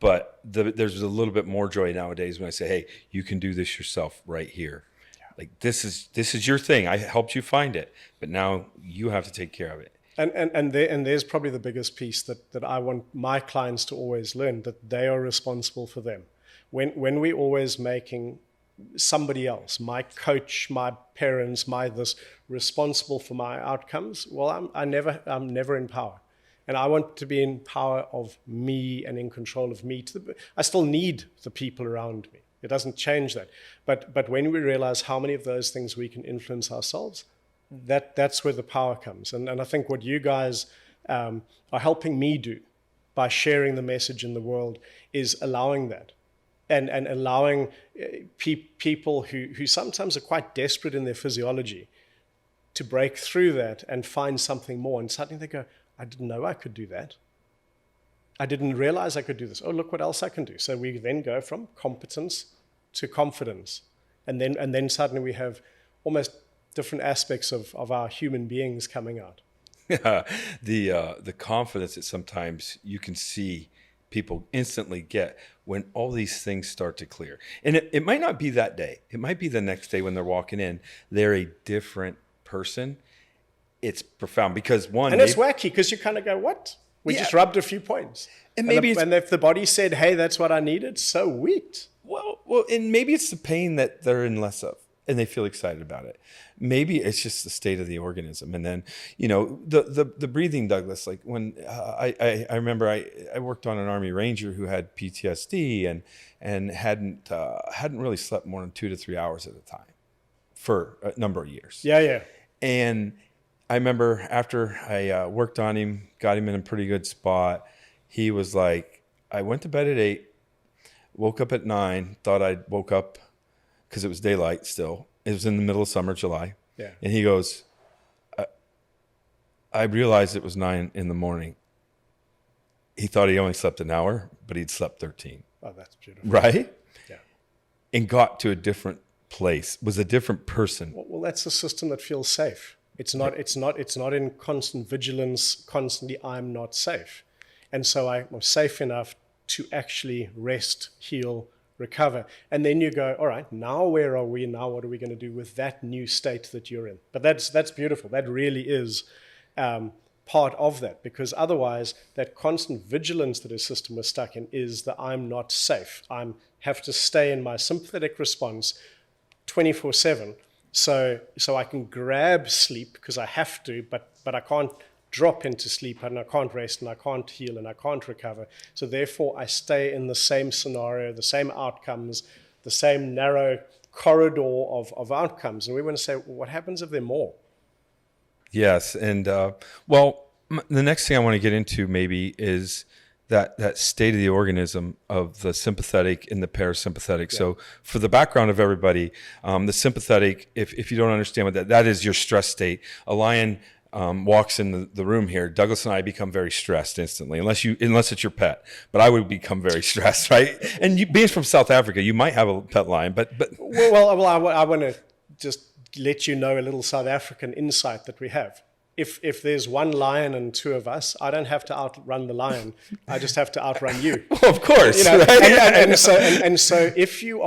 but there's a little bit more joy nowadays when I say, hey, you can do this yourself right here. Yeah. Like this is your thing. I helped you find it, but now you have to take care of it. And there's probably the biggest piece that I want my clients to always learn, that they are responsible for them. When we're always making somebody else, my coach, my parents, my this, responsible for my outcomes, well, I'm never in power. And I want to be in power of me and in control of me. I still need the people around me. It doesn't change that. But when we realize how many of those things we can influence ourselves, that's where the power comes. And I think what you guys are helping me do by sharing the message in the world is allowing that. And allowing people who sometimes are quite desperate in their physiology to break through that and find something more. And suddenly they go, I didn't know I could do that. I didn't realize I could do this. Oh, look what else I can do. So we then go from competence to confidence. And then suddenly we have almost different aspects of our human beings coming out. The confidence that sometimes you can see people instantly get when all these things start to clear. And it might not be that day. It might be the next day when they're walking in. They're a different person. It's profound because And it's wacky because you kind of go, what? We just rubbed a few points. And maybe and if the body said, hey, that's what I needed, so what? Well, and maybe it's the pain that they're in less of and they feel excited about it. Maybe it's just the state of the organism. And then, the breathing, Douglas, like when I remember I worked on an Army Ranger who had PTSD and hadn't really slept more than 2 to 3 hours at a time for a number of years. Yeah. And I remember after I worked on him, got him in a pretty good spot, he was like, I went to bed at 8, woke up at 9, thought I'd woke up because it was daylight still. It was in the middle of summer, July. Yeah. And he goes, I realized it was 9 in the morning. He thought he only slept an hour, but he'd slept 13. Oh, that's beautiful. Right? Yeah. And got to a different place, was a different person. Well, that's a system that feels safe. It's not in constant vigilance, constantly, I'm not safe. And so I'm safe enough to actually rest, heal, recover. And then you go, all right, now where are we? Now what are we going to do with that new state that you're in? But that's beautiful. That really is part of that, because otherwise that constant vigilance that a system is stuck in is that I'm not safe. I have to stay in my sympathetic response 24/7. So I can grab sleep because I have to, but I can't drop into sleep and I can't rest and I can't heal and I can't recover. So therefore I stay in the same scenario, the same outcomes, the same narrow corridor of outcomes. And we want to say, well, what happens if there are more? Yes. And the next thing I want to get into maybe is that state of the organism of the sympathetic and the parasympathetic. Yeah. So for the background of everybody, the sympathetic, if you don't understand what that is your stress state. A lion walks in the room here, Douglas and I become very stressed instantly, unless it's your pet. But I would become very stressed, right? And you, being from South Africa, you might have a pet lion, but well, I want to just let you know a little South African insight that we have. If there's one lion and 2 of us, I don't have to outrun the lion. I just have to outrun you. Well, of course. Right? and so if you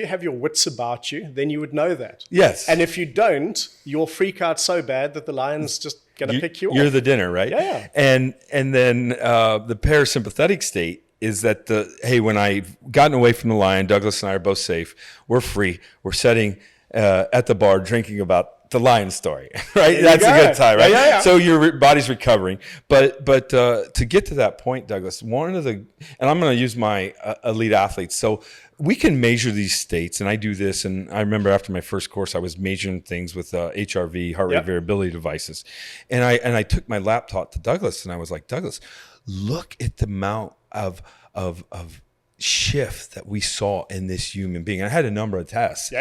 have your wits about you, then you would know that. Yes. And if you don't, you'll freak out so bad that the lion's just going to pick you off. You're the dinner, right? Yeah. And then the parasympathetic state is that when I've gotten away from the lion, Douglas and I are both safe. We're free. We're sitting at the bar drinking about the lion story, right? That's a good time, right? Yeah. So your body's recovering. But to get to that point, Douglas, and I'm going to use my elite athletes. So we can measure these states, and I do this. And I remember after my first course, I was measuring things with HRV, heart rate variability devices, and I took my laptop to Douglas, and I was like, Douglas, look at the amount of shift that we saw in this human being. I had a number of tests.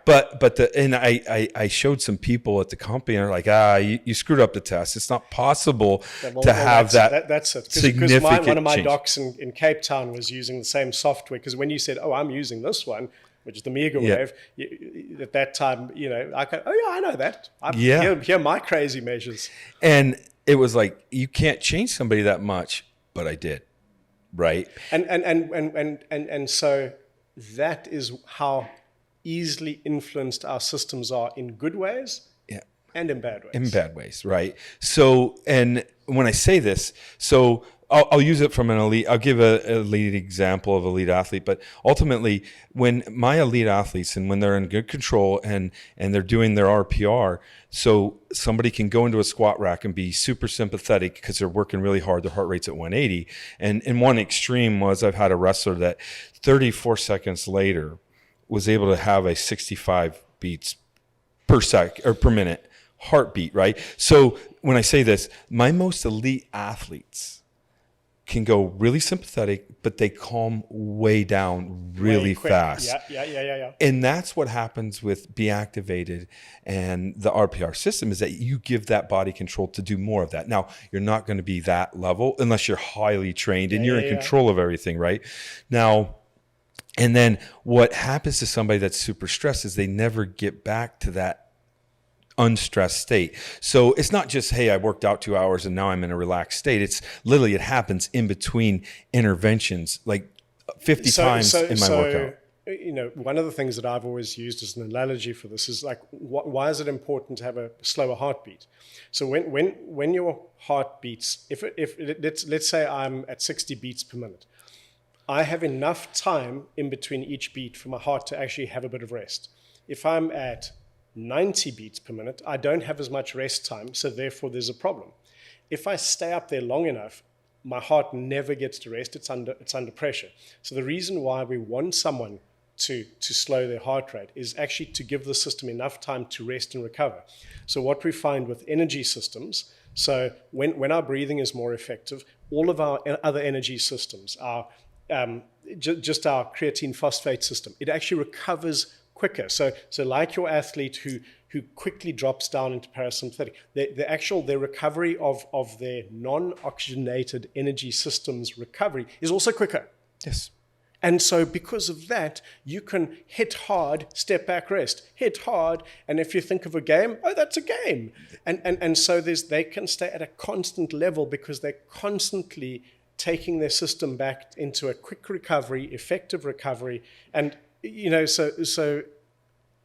But I showed some people at the company, and they're like, you screwed up the test. It's not possible to have that's it. Significant Because one of my change. docs in Cape Town was using the same software. Because when you said, "Oh, I'm using this one," which is the Mega Wave, at that time, I go, "Oh yeah, I know that. Here are my crazy measures." And it was like, you can't change somebody that much, but I did. Right. And so that is how easily influenced our systems are in good ways and in bad ways. In bad ways, right? So, and when I say this, so I'll use it from an elite, I'll give a elite example of elite athlete, but ultimately when my elite athletes and when they're in good control and they're doing their RPR, so somebody can go into a squat rack and be super sympathetic because they're working really hard, their heart rate's at 180. And in one extreme was I've had a wrestler that 34 seconds later was able to have a 65 beats per sec or per minute heartbeat, right? So when I say this, my most elite athletes can go really sympathetic, but they calm way down really fast. Yeah. And that's what happens with BeActivated and the RPR system, is that you give that body control to do more of that. Now, you're not going to be that level unless you're highly trained and you're in control of everything, right? Now, and then what happens to somebody that's super stressed is they never get back to that unstressed state. So it's not just, hey, I worked out 2 hours and now I'm in a relaxed state. It's literally, it happens in between interventions, like 50 times in my workout. One of the things that I've always used as an analogy for this is like, why is it important to have a slower heartbeat? So when your heart beats, let's say I'm at 60 beats per minute, I have enough time in between each beat for my heart to actually have a bit of rest. If I'm at 90 beats per minute, I don't have as much rest time, so therefore there's a problem. If I stay up there long enough, my heart never gets to rest. It's under pressure. So the reason why we want someone to slow their heart rate is actually to give the system enough time to rest and recover. So what we find with energy systems, so when our breathing is more effective, all of our other energy systems, just our creatine phosphate system, it actually recovers quicker. So like your athlete who quickly drops down into parasympathetic, their recovery of their non-oxygenated energy systems recovery is also quicker. Yes. And so because of that, you can hit hard, step back, rest, hit hard. And if you think of a game, oh, that's a game. And so they can stay at a constant level because they're constantly taking their system back into a quick recovery, effective recovery. And so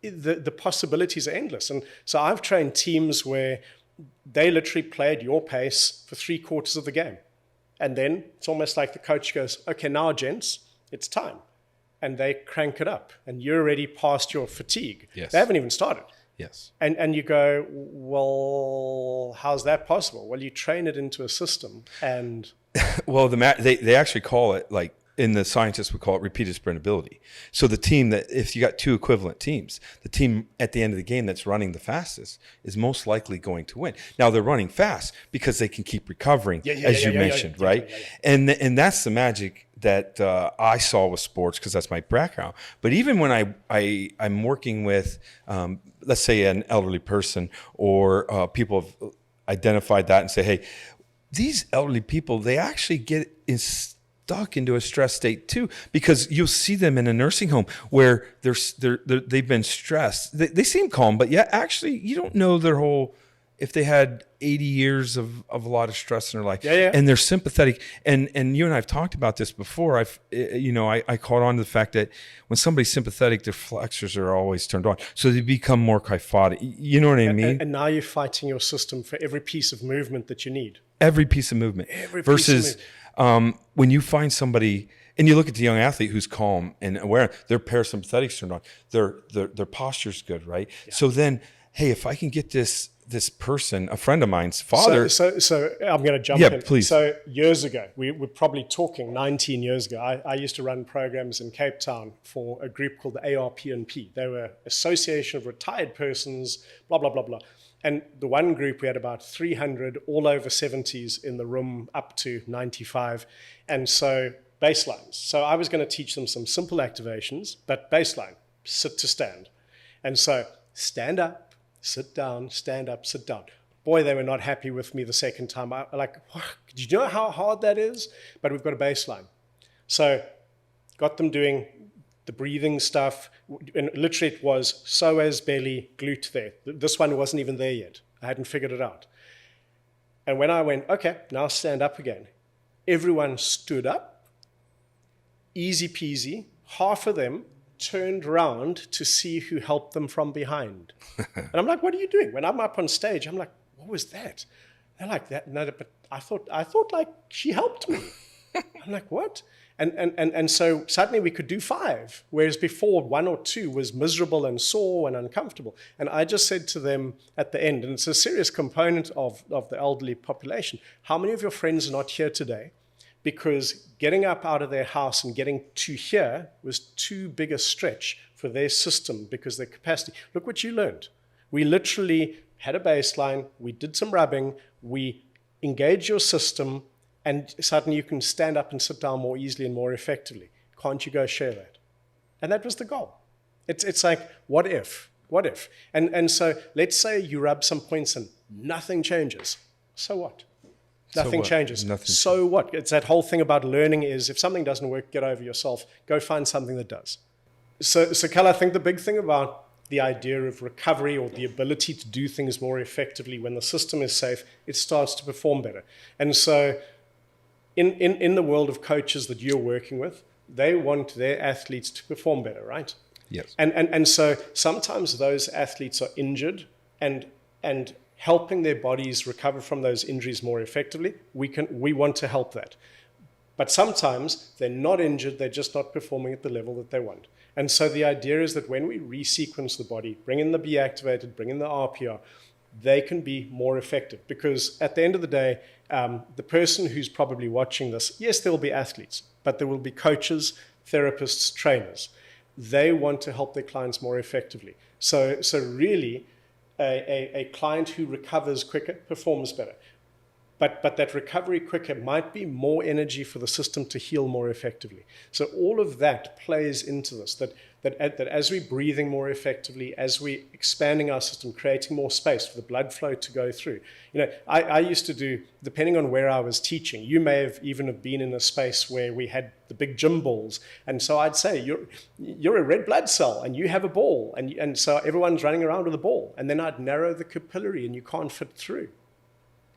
the possibilities are endless. And so I've trained teams where they literally played your pace for 3/4 of the game. And then it's almost like the coach goes, okay, now gents, it's time. And they crank it up. And you're already past your fatigue. Yes. They haven't even started. Yes. And you go, well, how's that possible? Well, you train it into a system and... Well, they actually call it, like, in the scientists would call it repeated sprintability. So the team that, if you got two equivalent teams, the team at the end of the game that's running the fastest is most likely going to win. Now they're running fast because they can keep recovering, as you mentioned, right? And that's the magic that I saw with sports, because that's my background. But even when I'm working with, let's say, an elderly person, or people have identified that and say, hey, these elderly people, they actually get stuck into a stress state too, because you'll see them in a nursing home where they've been stressed. They seem calm, but yeah, actually, you don't know their whole, if they had 80 years of a lot of stress in their life, and they're sympathetic. And you and I have talked about this before. I caught on to the fact that when somebody's sympathetic, their flexors are always turned on, so they become more kyphotic. You know what I mean? And now you're fighting your system for every piece of movement that you need. Every pice of movement. Versus when you find somebody, and you look at the young athlete who's calm and aware, their parasympathetics turned on, their posture's good, right? Yeah. So then, hey, if I can get this this person, a friend of mine's father. So I'm going to jump Yeah, in. please. So years ago, we're probably talking 19 years ago, I used to run programs in Cape Town for a group called the ARPNP. They were Association of Retired Persons, blah, blah, blah, blah. And the one group, we had about 300, all over 70s in the room, up to 95. And so baselines. So I was going to teach them some simple activations, but baseline, sit to stand. And so stand up, sit down, stand up, sit down. Boy, they were not happy with me the second time. I like, do you know how hard that is? But we've got a baseline. So got them doing the breathing stuff. And literally it was psoas, belly, glute there. This one wasn't even there yet. I hadn't figured it out. And when I went, okay, now stand up again. Everyone stood up, easy peasy. Half of them turned around to see who helped them from behind. And I'm like, what are you doing? When I'm up on stage, I'm like, what was that? They're like, that. No, but I thought like she helped me. I'm like, what? And so suddenly we could do 5, whereas before 1 or 2 was miserable and sore and uncomfortable. And I just said to them at the end, and it's a serious component of the elderly population, how many of your friends are not here today because getting up out of their house and getting to here was too big a stretch for their system because their capacity? Look what you learned. We literally had a baseline, we did some rubbing, we engaged your system, and suddenly you can stand up and sit down more easily and more effectively. Can't you go share that? And that was the goal. It's like, what if? What if? And so let's say you rub some points and nothing changes. So what? Nothing changes. Nothing. So what? It's that whole thing about learning is if something doesn't work, get over yourself. Go find something that does. So Cal, I think the big thing about the idea of recovery or the ability to do things more effectively when the system is safe, it starts to perform better. And so in the world of coaches that you're working with, they want their athletes to perform better, right? Yes. And so sometimes those athletes are injured and helping their bodies recover from those injuries more effectively, we want to help that. But sometimes they're not injured, they're just not performing at the level that they want. And so the idea is that when we resequence the body, bring in the BeActivated, bring in the RPR, they can be more effective. Because at the end of the day, the person who's probably watching this, yes, there will be athletes, but there will be coaches, therapists, trainers. They want to help their clients more effectively. So really, a client who recovers quicker performs better. But that recovery quicker might be more energy for the system to heal more effectively. So all of that plays into this, that as we're breathing more effectively, as we're expanding our system, creating more space for the blood flow to go through. You know, I used to do, depending on where I was teaching, you may have even have been in a space where we had the big gym balls. And so I'd say, you're a red blood cell and you have a ball. And so everyone's running around with a ball. And then I'd narrow the capillary and you can't fit through.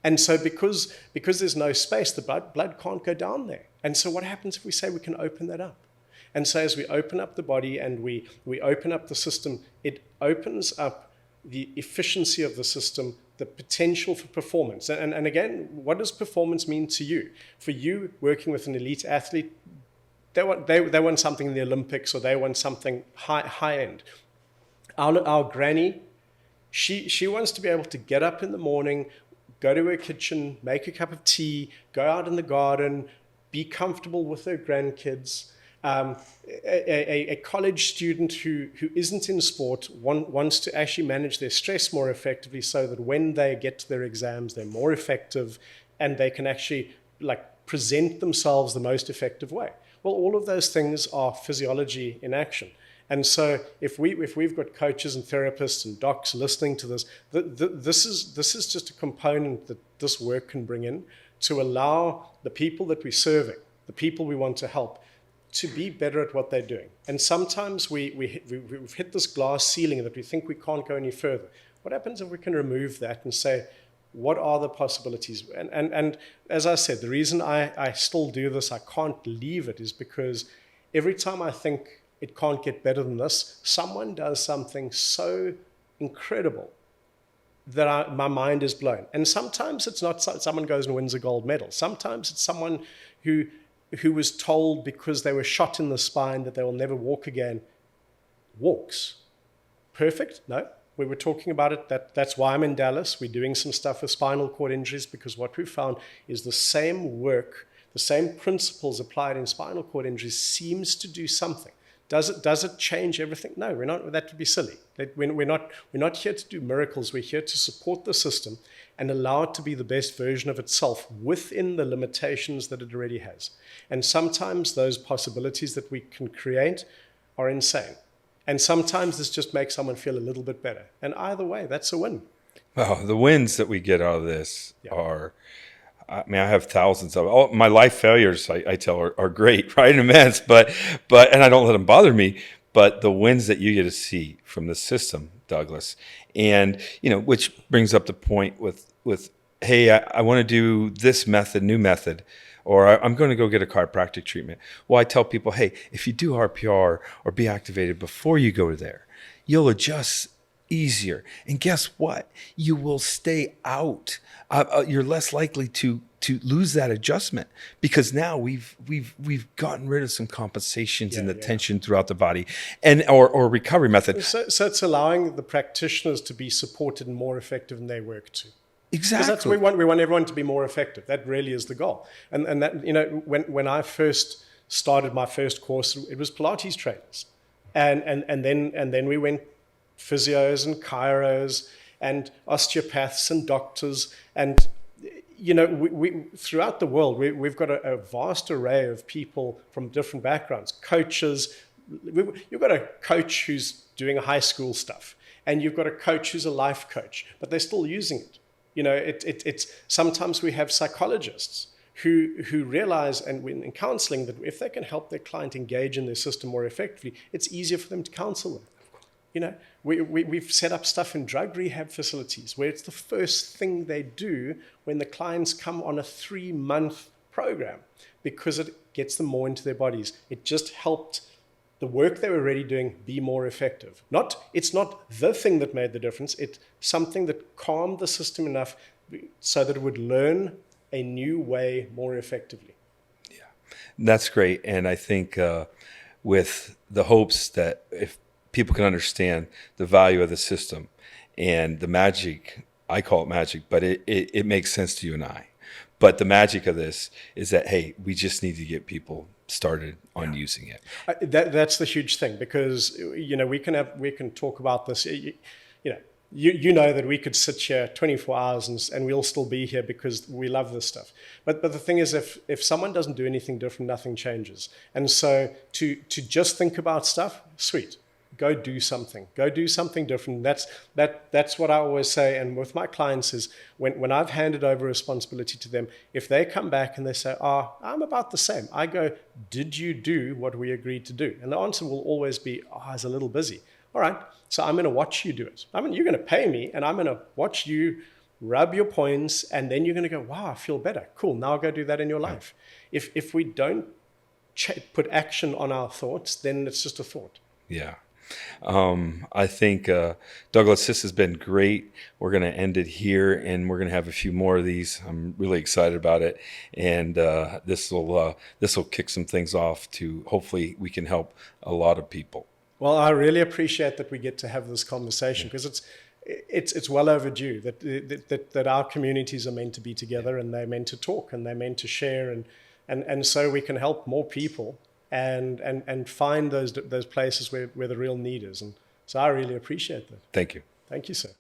And so because there's no space, the blood can't go down there. And so what happens if we say we can open that up? And so as we open up the body and we open up the system, it opens up the efficiency of the system, the potential for performance. And again, what does performance mean to you? For you, working with an elite athlete, they want something in the Olympics or they want something high end. Our granny, she wants to be able to get up in the morning, go to her kitchen, make a cup of tea, go out in the garden, be comfortable with her grandkids. A college student who isn't in sport wants to actually manage their stress more effectively so that when they get to their exams, they're more effective and they can actually present themselves the most effective way. Well, all of those things are physiology in action. And so if we've got coaches and therapists and docs listening to this, this is just a component that this work can bring in to allow the people that we're serving, the people we want to help, to be better at what they're doing. And sometimes we've hit this glass ceiling that we think we can't go any further. What happens if we can remove that and say, what are the possibilities? And as I said, the reason I still do this, I can't leave it, is because every time I think it can't get better than this, someone does something so incredible that my mind is blown. And sometimes it's not someone goes and wins a gold medal. Sometimes it's someone who was told because they were shot in the spine that they will never walk again, walks. Perfect? No. We were talking about it. That's why I'm in Dallas. We're doing some stuff with spinal cord injuries, because what we found is the same work, the same principles applied in spinal cord injuries seems to do something. Does it change everything? No, we're not. That would be silly. We're not here to do miracles. We're here to support the system and allow it to be the best version of itself within the limitations that it already has. And sometimes those possibilities that we can create are insane. And sometimes this just makes someone feel a little bit better. And either way, that's a win. Well, the wins that we get out of this are, I mean, I have thousands of all my life failures. I tell are great, right? Immense, but and I don't let them bother me. But the wins that you get to see from the system, Douglas, and which brings up the point with hey, I want to do this method, new method, or I'm going to go get a chiropractic treatment. Well, I tell people, hey, if you do RPR or be activated before you go there, you'll adjust easier. And guess what? You will stay out. You're less likely to lose that adjustment, because now we've gotten rid of some compensations and the tension throughout the body, and or recovery method. So it's allowing the practitioners to be supported and more effective in their work too. Exactly. Because we want everyone to be more effective. That really is the goal. And that, when I first started my first course, it was Pilates trainers, and then we went physios and chiros and osteopaths and doctors, and we throughout the world we've got a vast array of people from different backgrounds, coaches. You've got a coach who's doing high school stuff, and you've got a coach who's a life coach, but they're still using it. It's sometimes we have psychologists who realize, and in counseling, that if they can help their client engage in their system more effectively, it's easier for them to counsel them. We've set up stuff in drug rehab facilities where it's the first thing they do when the clients come on a 3-month program, because it gets them more into their bodies. It just helped the work they were already doing be more effective. It's not the thing that made the difference. It's something that calmed the system enough so that it would learn a new way more effectively. Yeah, that's great. And I think with the hopes that if people can understand the value of the system and the magic, I call it magic, but it makes sense to you and I. But the magic of this is that, hey, we just need to get people started on using it. That's the huge thing, because we can talk about this. You know that we could sit here 24 hours and we'll still be here because we love this stuff. But the thing is, if someone doesn't do anything different, nothing changes. And so to just think about stuff, sweet. Go do something. Go do something different. That's what I always say. And with my clients is when I've handed over responsibility to them, if they come back and they say, I'm about the same, I go, did you do what we agreed to do? And the answer will always be, I was a little busy. All right, so I'm going to watch you do it. You're going to pay me, and I'm going to watch you rub your points, and then you're going to go, wow, I feel better. Cool, now I'll go do that in your life. If we don't put action on our thoughts, then it's just a thought. Yeah. I think, Douglas, this has been great. We're going to end it here, and we're going to have a few more of these. I'm really excited about it. And this will kick some things off to hopefully we can help a lot of people. Well, I really appreciate that we get to have this conversation, because it's well overdue that our communities are meant to be together, and they're meant to talk, and they're meant to share, and so we can help more people and find those places where the real need is. And so I really appreciate that. Thank you. Thank you, sir.